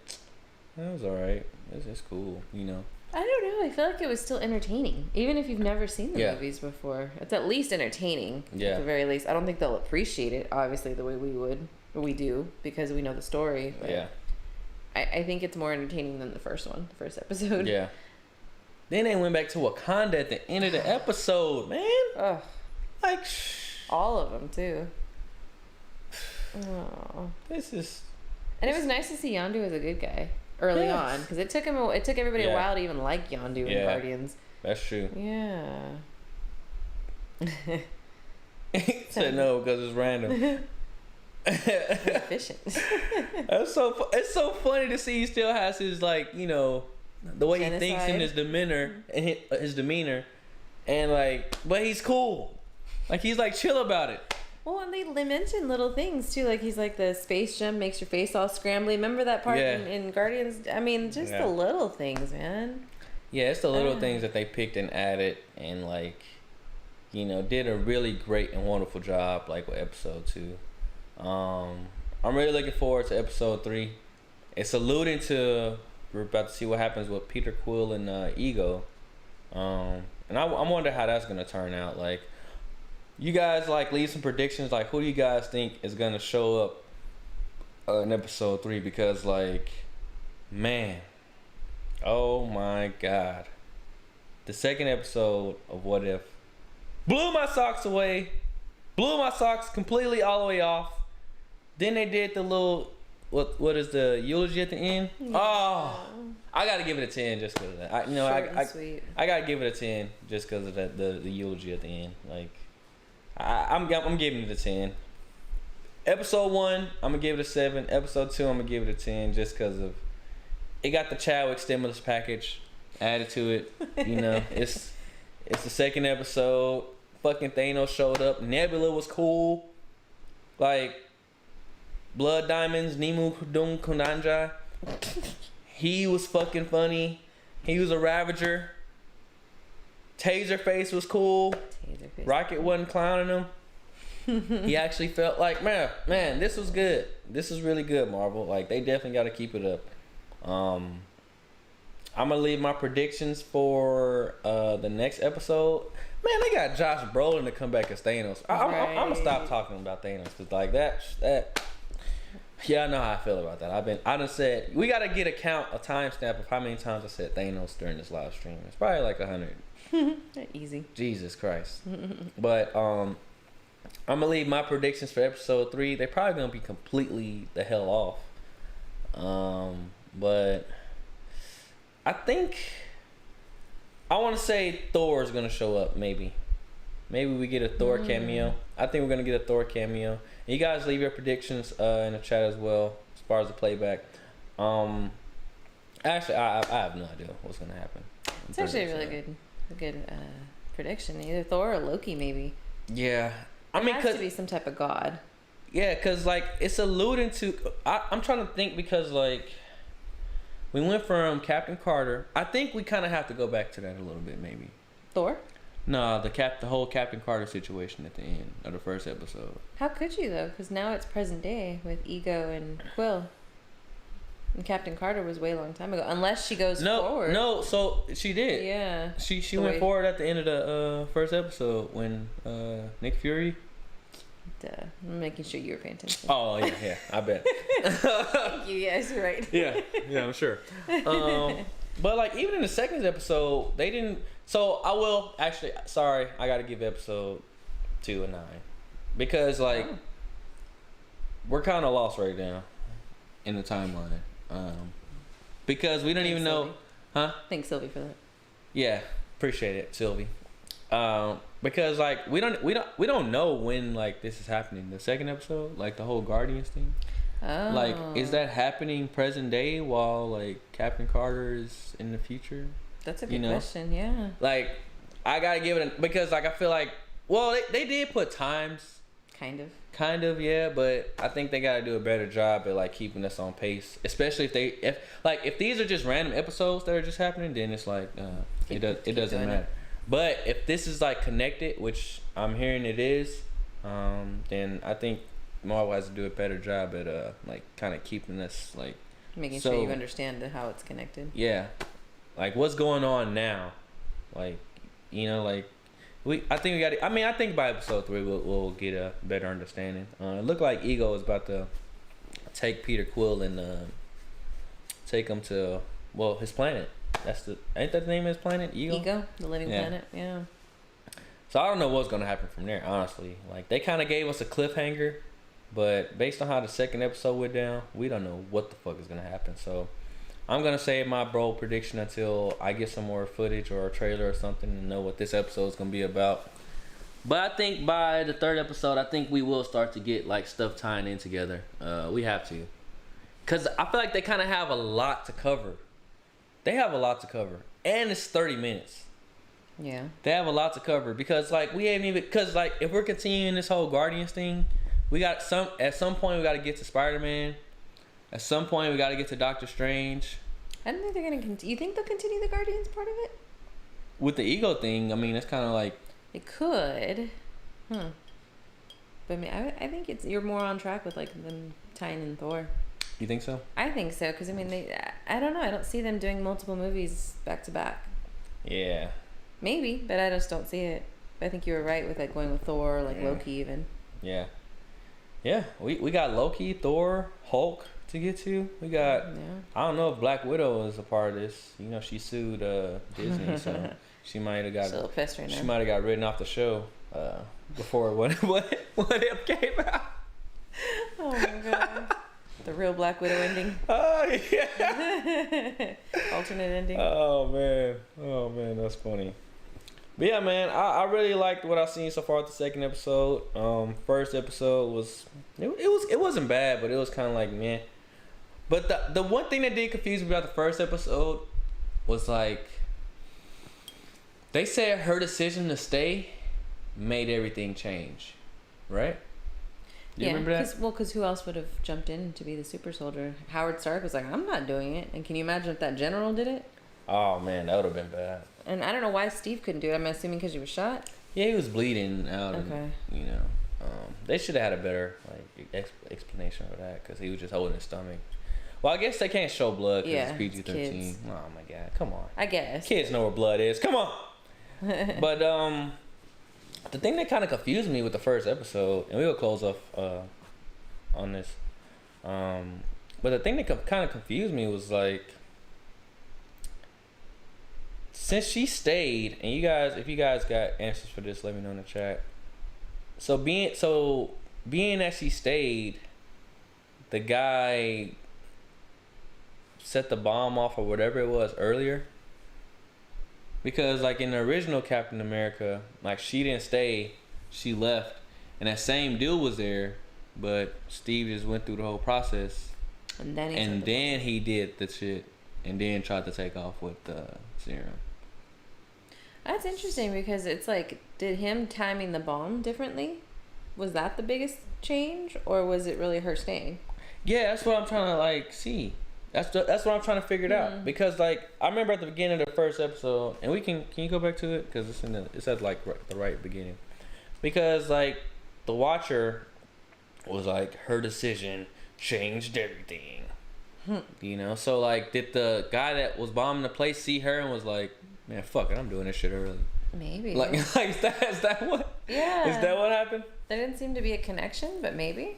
that was alright. It's cool, you know. I don't know. I feel like it was still entertaining. Even if you've never seen the movies before. It's at least entertaining. Yeah. At the very least. I don't think they'll appreciate it, obviously, the way we would. Or we do, because we know the story. But yeah. I think it's more entertaining than the first episode. Yeah. Then they went back to Wakanda at the end of the episode, man. Ugh. Like, all of them, too. Oh, this is. And it was nice to see Yondu as a good guy early on, because it took everybody a while to even like Yondu in Guardians. That's true. Yeah. Said no because it's random. Efficient. It's so funny to see he still has his, like, you know, the way he thinks in his demeanor, and like, but he's cool. Like, he's like chill about it. Well, and they mention little things too, like he's like, the space gem makes your face all scrambly. Remember that part in Guardians? I mean, just the little things, man. Yeah, it's the little things that they picked and added, and, like, you know, did a really great and wonderful job, like, with episode 2. I'm really looking forward to episode 3. It's alluding to, we're about to see what happens with Peter Quill and Ego, and I wonder how that's gonna turn out. Like, you guys, like, leave some predictions. Like, who do you guys think is gonna show up in episode 3? Because, like, man, oh my God, the second episode of What If blew my socks away, blew my socks completely all the way off. Then they did the little, what is the eulogy at the end? Yeah. Oh, I gotta give it a 10 just because of that. I gotta give it a 10 just because of that, the eulogy at the end. Like, I'm giving it a 10. Episode 1, I'm gonna give it a 7. Episode 2, I'm gonna give it a 10 just because of it got the Chadwick stimulus package added to it. You know, it's the second episode. Fucking Thanos showed up. Nebula was cool. Like, Blood Diamonds, Nemu Kudum Kunanja. He was fucking funny. He was a Ravager. Taserface was cool. Rocket wasn't clowning him. He actually felt like, man, this was good. This is really good, Marvel. Like, they definitely got to keep it up. I'm I'm gonna leave my predictions for the next episode. Man, they got Josh Brolin to come back as Thanos. I'm gonna stop talking about Thanos because like that. Yeah, I know how I feel about that. I done said we gotta get a timestamp of how many times I said Thanos during this live stream. It's probably like 100. Easy. Jesus Christ. But I'm gonna leave my predictions for episode 3. They're probably gonna be completely the hell off. But I think I want to say Thor is gonna show up. Maybe we get a Thor cameo. I think we're gonna get a Thor cameo. You guys leave your predictions in the chat as well as far as the playback. Actually, I have no idea what's gonna happen. It's actually a really good prediction. Either Thor or Loki, maybe. Yeah, I mean, it has to be some type of god. Yeah, cause like it's alluding to. I'm trying to think because like we went from Captain Carter. I think we kind of have to go back to that a little bit, maybe. Thor. No, the whole Captain Carter situation at the end of the first episode. How could you though? Because now it's present day with Ego and Quill. And Captain Carter was way long time ago. Unless she goes forward. No, so she did. Yeah. She went forward at the end of the first episode when Nick Fury. Duh. I'm making sure you were paying attention. Oh yeah, I bet. Thank you. Yes, you're right. Yeah, I'm sure. But like even in the second episode, they didn't. So I will actually. Sorry, I got to give episode 2 a 9 because like we're kind of lost right now in the timeline. Because we don't even know, huh? Thanks, Sylvie, for that. Yeah, appreciate it, Sylvie. Because like we don't know when like this is happening. The second episode, like the whole Guardians thing. Oh. Like, is that happening present day while like Captain Carter is in the future? That's a good question. Yeah. Like, I gotta give it because like I feel like they did put times. Kind of, yeah, but I think they gotta do a better job at like keeping us on pace. Especially if these are just random episodes that are just happening, then it's like it doesn't matter. But if this is like connected, which I'm hearing it is, then I think Marvel has to do a better job at like kind of keeping us like making sure you understand how it's connected. Yeah, like what's going on now, like like. I think by episode 3 we'll get a better understanding. It looked like Ego is about to take Peter Quill and take him to his planet. Ain't that the name of his planet? Ego, the living planet. Yeah. So I don't know what's gonna happen from there. Honestly, like they kind of gave us a cliffhanger, but based on how the second episode went down, we don't know what the fuck is gonna happen. So I'm gonna save my bold prediction until I get some more footage or a trailer or something and know what this episode is gonna be about. But I think by the third episode, I think we will start to get like stuff tying in together. We have to, cause I feel like they kind of have a lot to cover. They have a lot to cover, and it's 30 minutes. Yeah. They have a lot to cover because like we ain't even like if we're continuing this whole Guardians thing, at some point we got to get to Spider-Man. At some point, we got to get to Doctor Strange. I don't think they're going to you think they'll continue the Guardians part of it? With the Ego thing, I mean, it's kind of like... It could. But I mean, I think you're more on track with, like, them tying in Thor. You think so? I think so, because, I mean, I don't know. I don't see them doing multiple movies back to back. Yeah. Maybe, but I just don't see it. But I think you were right with, like, going with Thor, like Loki even. Yeah. Yeah, we got Loki, Thor, Hulk to get to. We got I don't know if Black Widow is a part of this. She sued Disney, so she might have got she might have got written off the show before what if came out. Oh my god. The real Black Widow ending. Oh yeah. Alternate ending. Oh man, that's funny. But yeah, man, I really liked what I've seen so far with the second episode. First episode was it wasn't bad, but it was kind of like meh. But the one thing that did confuse me about the first episode was like they said her decision to stay made everything change, right? You remember that? Because who else would have jumped in to be the super soldier? Howard Stark was like, I'm not doing it. And can you imagine if that general did it? Oh man, that would have been bad. And I don't know why Steve couldn't do it. I'm assuming because he was shot. Yeah, he was bleeding out. Okay. And, they should have had a better like explanation for that because he was just holding his stomach. Well, I guess they can't show blood because it's PG-13. Oh my god, come on. I guess kids know where blood is. Come on. But the thing that kind of confused me with the first episode, and we will close off on this. But the thing that kind of confused me was like, since she stayed, and you guys, if you guys got answers for this, let me know in the chat. So being that she stayed, the guy set the bomb off or whatever it was earlier. Because like in the original Captain America, like she didn't stay, she left, and that same dude was there, but Steve just went through the whole process, and then he did the shit, and then tried to take off with the serum. That's interesting because it's like, did him timing the bomb differently? Was that the biggest change, or was it really her staying? Yeah, that's what I'm trying to like see. That's what I'm trying to figure it out, because like I remember at the beginning of the first episode, and we can you go back to it because it's at like the right beginning, because like the Watcher was like her decision changed everything, you know. So like, did the guy that was bombing the place see her and was like, man, fuck it, I'm doing this shit early? Maybe. Like is that what? Yeah. Is that what happened? There didn't seem to be a connection, but maybe.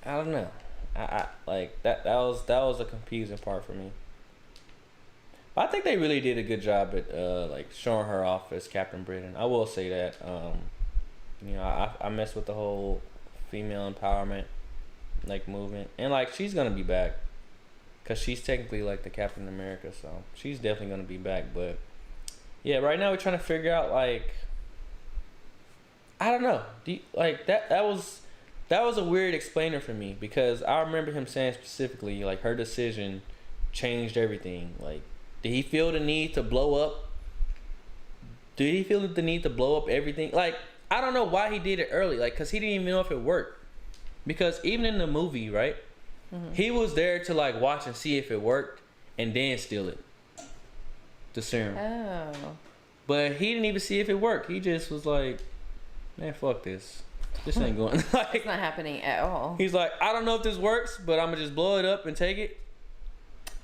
I don't know. I like that was a confusing part for me. I think they really did a good job at like showing her off as Captain Britain. I will say that. You know, I mess with the whole female empowerment like movement, and like she's gonna be back, cause she's technically like the Captain America, so she's definitely gonna be back. But yeah, right now we're trying to figure out like, I don't know. That was a weird explainer for me, because I remember him saying specifically, like, her decision changed everything. Like, did he feel the need to blow up? Did he feel the need to blow up everything? Like, I don't know why he did it early. Like, because he didn't even know if it worked. Because even in the movie, right, he was there to, like, watch and see if it worked and then steal it. The serum. Oh. But he didn't even see if it worked. He just was like, man, fuck this. This ain't going. Like, it's not happening at all. He's like, I don't know if this works, but I'm gonna just blow it up and take it.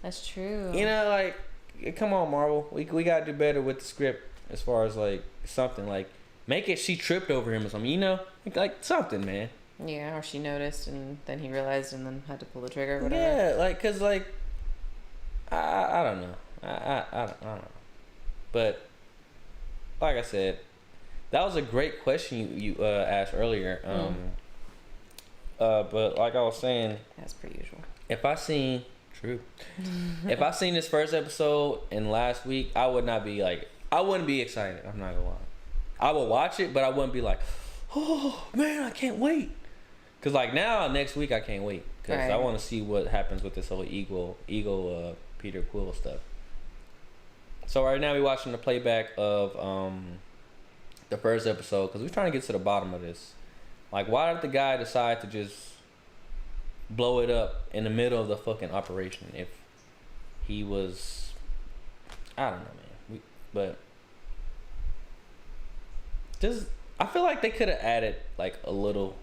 That's true. You know, like, come on, Marvel. We gotta do better with the script as far as like something like make it she tripped over him or something. You know, like something, man. Yeah, or she noticed and then he realized and then had to pull the trigger. Or whatever. Yeah, like, cause like, I don't know. I don't know. But like I said, that was a great question you asked earlier. But like I was saying, as per usual, if I seen this first episode and last week, I wouldn't be excited. I'm not gonna lie. I would watch it, but I wouldn't be like, oh man, I can't wait. Cause like now, next week, I can't wait, cause I want to see what happens with this whole Eagle Peter Quill stuff. So right now we're watching the playback of the first episode, because we're trying to get to the bottom of this. Like, why did the guy decide to just blow it up in the middle of the fucking operation if he was, I don't know, man. But just, I feel like they could have added like a little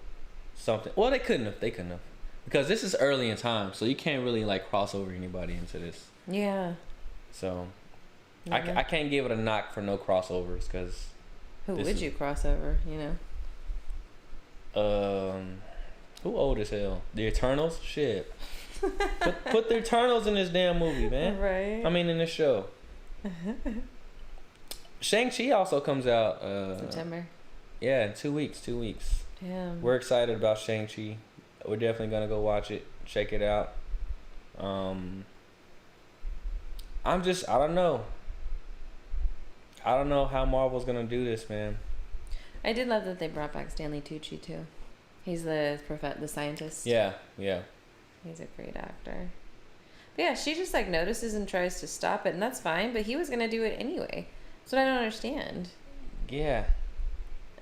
something. Well, they couldn't have, because this is early in time, so you can't really like cross over anybody into this. Yeah. So I can't give it a knock for no crossovers, because who would you cross over, you know? Who old as hell? The Eternals? Shit. put the Eternals in this damn movie, man. Right. I mean, in this show. Shang-Chi also comes out September. Yeah, in 2 weeks. Yeah. We're excited about Shang-Chi. We're definitely gonna go watch it, check it out. I don't know. I don't know how Marvel's gonna do this, man. I did love that they brought back Stanley Tucci too. He's the scientist. Yeah. He's a great actor. But yeah, she just like notices and tries to stop it, and that's fine. But he was gonna do it anyway. That's what I don't understand. Yeah.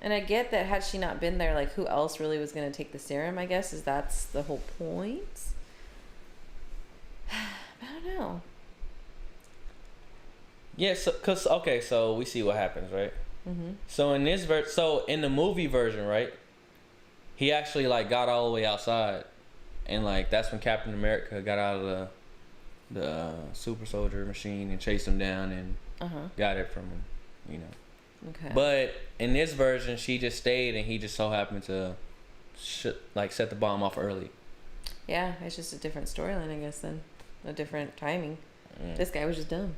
And I get that had she not been there, like who else really was gonna take the serum? I guess that's the whole point. I don't know. Yeah, so we see what happens, right? Mm-hmm. So in this in the movie version, right? He actually like got all the way outside, and like that's when Captain America got out of the super soldier machine and chased him down and got it from him, you know. Okay. But in this version, she just stayed, and he just so happened to set the bomb off early. Yeah, it's just a different storyline, I guess. Then a different timing. This guy was just dumb.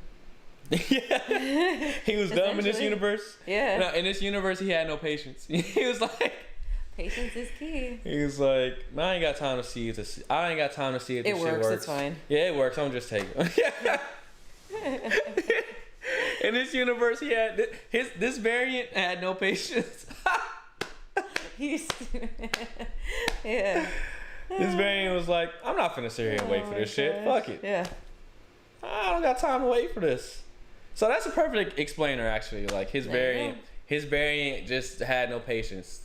Yeah, he was dumb in this universe. Yeah. No, in this universe, he had no patience. He was like, patience is key. He was like, man, I ain't got time to see it. I ain't got time to see if this shit works. It's fine. Yeah, it works. I'm just taking it. In this universe, he had this variant had no patience. Yeah. This variant was like, I'm not finna sit here and wait for this shit. Fuck it. Yeah. I don't got time to wait for this. So that's a perfect explainer, actually. Like his variant just had no patience,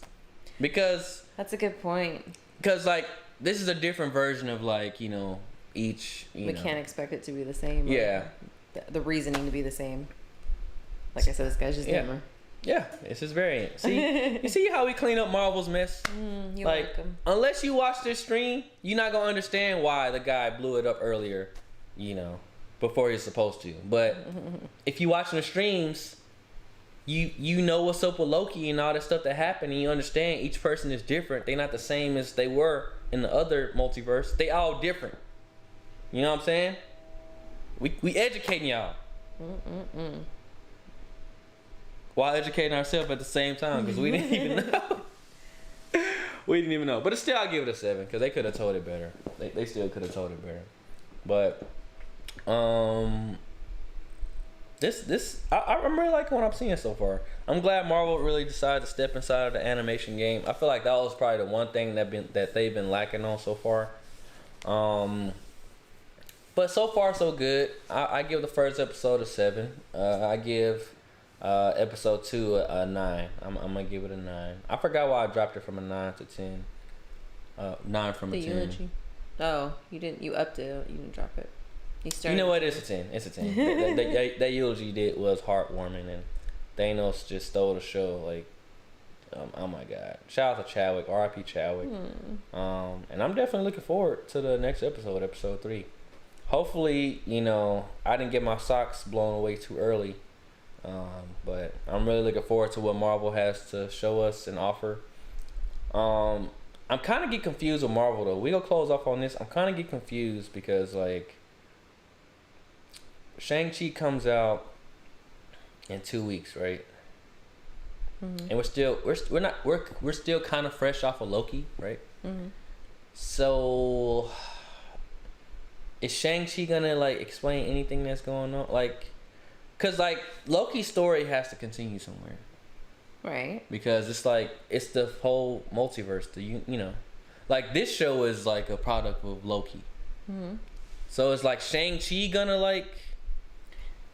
because that's a good point. Because like this is a different version of like each. We can't expect it to be the same. Yeah. The reasoning to be the same. Like I said, this guy's just dumber. Yeah, it's his variant. See, you see how we clean up Marvel's mess? You're welcome. Unless you watch this stream, you're not gonna understand why the guy blew it up earlier, before he's supposed to. But if you watching the streams, you know what's up with Loki and all that stuff that happened, and you understand each person is different. They're not the same as they were in the other multiverse. They all different. You know what I'm saying? We educating y'all. While educating ourselves at the same time, because we didn't even know. We didn't even know. But still, I'll give it a 7, because they could have told it better. They still could have told it better. But I'm really liking what I'm seeing so far. I'm glad Marvel really decided to step inside of the animation game. I feel like that was probably the one thing that they've been lacking on so far. But so far so good. I give the first episode a 7. I give episode 2 a 9. I'm gonna give it a 9. I forgot why I dropped it from a 9 to 10. 9 from a 10. The eulogy. Oh, you didn't. You upped it. You didn't drop it. You know what? It's a 10. It's a 10. that eulogy was heartwarming, and Thanos just stole the show. Like, oh my God! Shout out to Chadwick, R.I.P. Chadwick. And I'm definitely looking forward to the next episode, episode 3. Hopefully, I didn't get my socks blown away too early. But I'm really looking forward to what Marvel has to show us and offer. I'm kind of get confused with Marvel though. We gonna close off on this. I'm kind of get confused because like Shang-Chi comes out in 2 weeks, right? And we're still kind of fresh off of Loki, right? So is Shang-Chi gonna like explain anything that's going on? Like, cause like Loki's story has to continue somewhere, right? Because it's the whole multiverse. Like this show is like a product of Loki. So it's like Shang-Chi gonna like.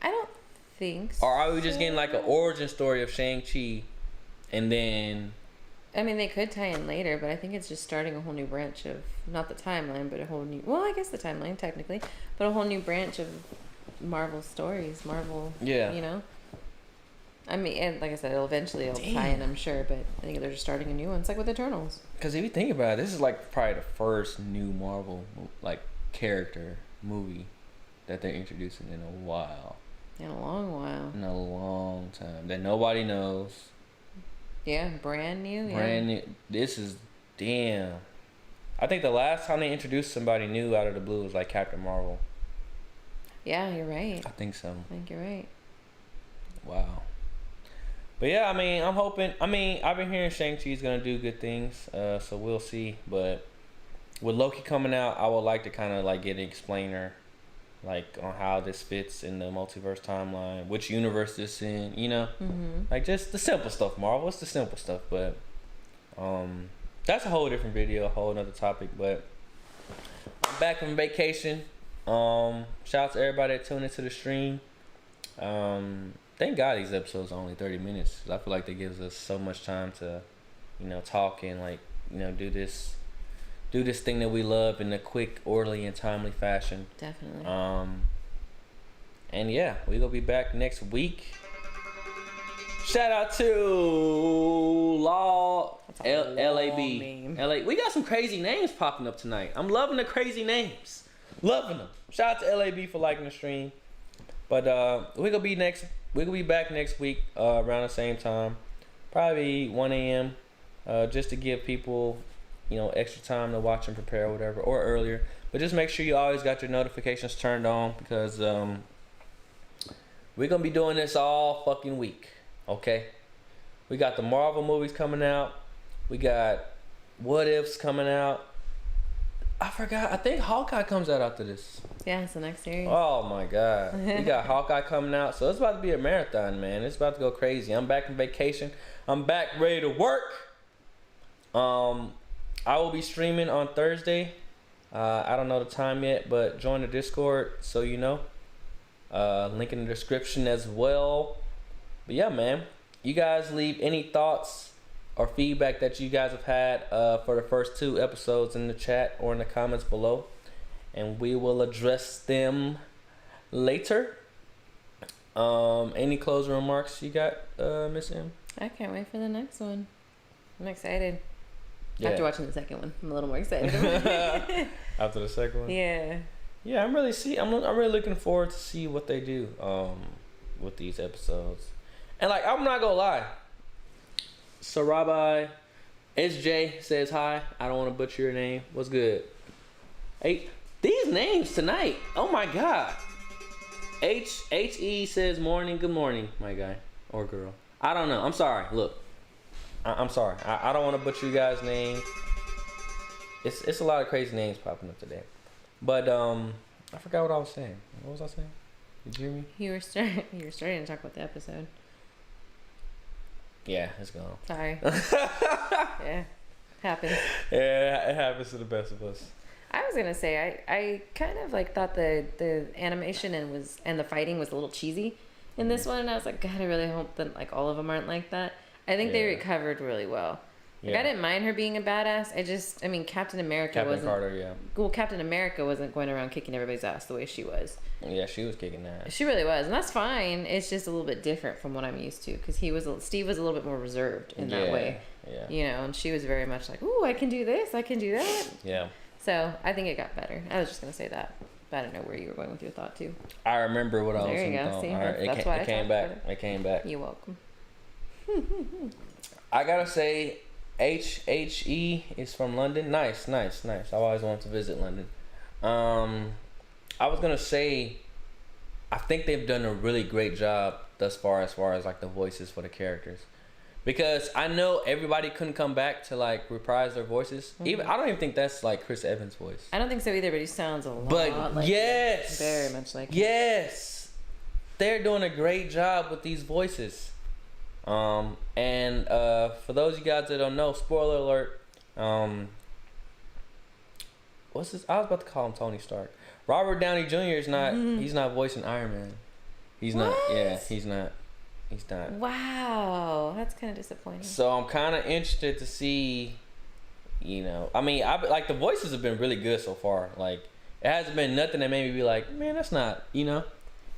I don't think so. Or are we just getting like an origin story of Shang-Chi, and then? I mean, they could tie in later, but I think it's just starting a whole new branch of, not the timeline, but a whole new, well, I guess the timeline technically, but a whole new branch of Marvel stories. Marvel, I mean, and like I said, it'll tie in, I'm sure, but I think they're just starting a new one. It's like with Eternals. Because if you think about it, this is like probably the first new Marvel like character movie that they're introducing in a while. In a long while. In a long time. That nobody knows. Yeah, brand new. Brand new. This is, damn. I think the last time they introduced somebody new out of the blue was like Captain Marvel. Yeah, you're right. I think so. I think you're right. Wow. But yeah, I mean, I'm hoping. I mean, I've been hearing Shang-Chi's gonna do good things, so we'll see. But with Loki coming out, I would like to kind of like get an explainer, like on how this fits in the multiverse timeline, which universe this in, like just the simple stuff. Marvel, it's the simple stuff. But that's a whole different video, a whole another topic. But I'm back from vacation. Shout out to everybody that tuned into the stream. Thank God these episodes are only 30 minutes. I feel like that gives us so much time to, talk and like, do this thing that we love in a quick, orderly, and timely fashion. Definitely. And yeah, we gonna be back next week. Shout out to Law. LAB. LA. We got some crazy names popping up tonight. I'm loving the crazy names. Loving them. Shout out to LAB for liking the stream. But we're gonna be back next week around the same time. Probably 1 a.m. Just to give people, extra time to watch and prepare or whatever, or earlier. But just make sure you always got your notifications turned on, because we're gonna be doing this all fucking week. Okay? We got the Marvel movies coming out. We got What Ifs coming out. I forgot. I think Hawkeye comes out after this. Yeah, it's the next series. Oh my God. We got Hawkeye coming out. So it's about to be a marathon, man. It's about to go crazy. I'm back from vacation. I'm back ready to work. I will be streaming on Thursday. I don't know the time yet, but join the Discord so you know. Link in the description as well. But yeah, man. You guys leave any thoughts or feedback that you guys have had for the first 2 episodes in the chat or in the comments below, and we will address them later. Any closing remarks you got, Miss M? I can't wait for the next one. I'm excited. Yeah. After watching the second one, I'm a little more excited. After the second one? Yeah. Yeah, I'm really looking forward to see what they do with these episodes. And like, I'm not gonna lie. Sarabai SJ says hi. I don't want to butcher your name. What's good? Hey, these names tonight. Oh my God. HE says morning. Good morning, my guy or girl. I don't know. I'm sorry. Look, I'm sorry. I don't want to butcher you guys' names. It's a lot of crazy names popping up today. But I forgot what I was saying. What was I saying? Did you hear me? You were starting to talk about the episode. Yeah, it's gone. Sorry. Yeah, happens. Yeah, it happens to the best of us. I was gonna say I kind of like thought the animation and the fighting was a little cheesy in this one, and I was like, God, I really hope that like all of them aren't like that. I think they recovered really well. Like, I didn't mind her being a badass. Captain America wasn't. Carter, yeah. Well, Captain America wasn't going around kicking everybody's ass the way she was. Yeah, she was kicking ass. She really was, and that's fine. It's just a little bit different from what I'm used to, because Steve was a little bit more reserved in that way. Yeah. And she was very much like, ooh, I can do this, I can do that. Yeah. So I think it got better. I was just gonna say that, but I don't know where you were going with your thought too. I remember what I was saying. There you go. See, that's why it came back. It came back. You're welcome. I gotta say, HHE is from London. Nice. I always wanted to visit London. I was gonna say, I think they've done a really great job thus far as like the voices for the characters, because I know everybody couldn't come back to like reprise their voices. Even I don't even think that's like Chris Evans' voice. I don't think so either, but he sounds a lot. But like yes, very much like yes, they're doing a great job with these voices. And for those of you guys that don't know, spoiler alert, what's this? I was about to call him Tony Stark. Robert Downey Jr. is not, he's not voicing Iron Man. He's not, he's not. Wow, that's kind of disappointing. So I'm kind of interested to see, like the voices have been really good so far. Like, it hasn't been nothing that made me be like, man, that's not,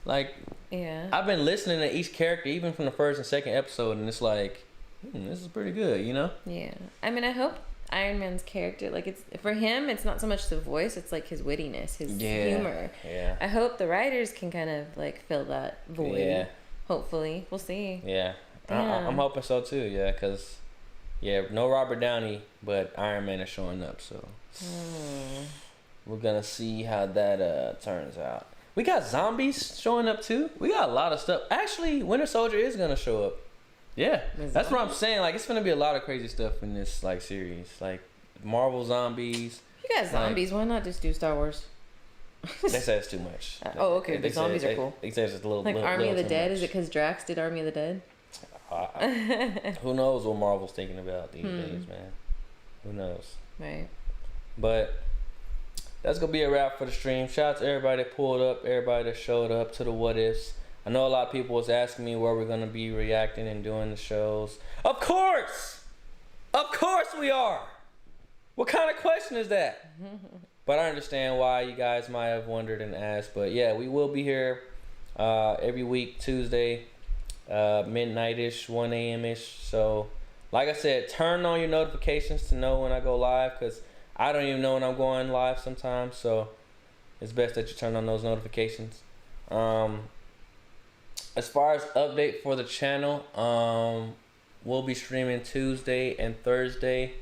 like, yeah. I've been listening to each character, even from the first and second episode, and it's like, this is pretty good, Yeah. I hope Iron Man's character, like, it's for him, it's not so much the voice, it's like his wittiness, his humor. Yeah. I hope the writers can kind of like fill that void. Yeah. Hopefully, we'll see. Yeah. I'm hoping so too. Yeah, because no Robert Downey, but Iron Man is showing up, so we're gonna see how that turns out. We got zombies showing up too. We got a lot of stuff. Actually, Winter Soldier is gonna show up. Yeah, that's what I'm saying. Like, it's gonna be a lot of crazy stuff in this like series, like Marvel zombies. You got zombies. Why not just do Star Wars? They say it's too much. Okay. The zombies are cool. They say it's a little like Army of the Dead. Much. Is it because Drax did Army of the Dead? Who knows what Marvel's thinking about these days, man? Who knows? Right. But that's gonna be a wrap for the stream. Shout out to everybody that pulled up, everybody that showed up to the What Ifs. I know a lot of people was asking me where we're gonna be reacting and doing the shows. Of course we are. What kind of question is that? But I understand why you guys might have wondered and asked. But yeah, we will be here every week, Tuesday, midnight-ish, 1 a.m.-ish. So Like I said, turn on your notifications to know when I go live, because I don't even know when I'm going live sometimes. So it's best that you turn on those notifications. As far as update for the channel, we'll be streaming Tuesday and Thursday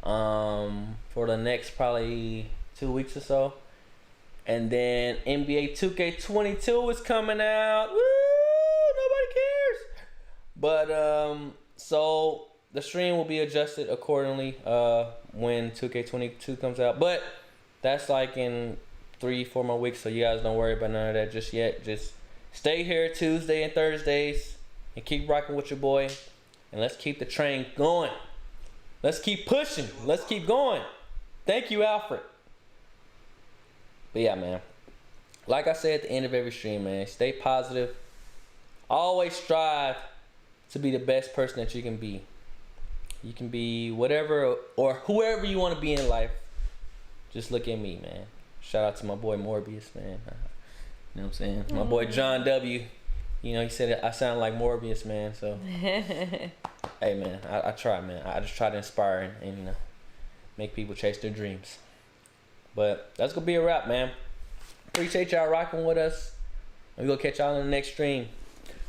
for the next probably 2 weeks or so. And then NBA 2K22 is coming out. Woo! Nobody cares. But so the stream will be adjusted accordingly when 2K22 comes out. But that's like in 3-4 more weeks, so you guys don't worry about none of that just yet. Just stay here Tuesday and Thursdays and keep rocking with your boy. And let's keep the train going. Let's keep pushing. Let's keep going. Thank you, Alfred. But yeah, man. Like I said at the end of every stream, man, stay positive. Always strive to be the best person that you can be. You can be whatever or whoever you want to be in life. Just look at me, man. Shout out to my boy Morbius, man. You know what I'm saying? My boy John W. You know, he said I sound like Morbius, man. So, hey, man, I try, man. I just try to inspire and make people chase their dreams. But that's going to be a wrap, man. Appreciate y'all rocking with us. We're going to catch y'all in the next stream.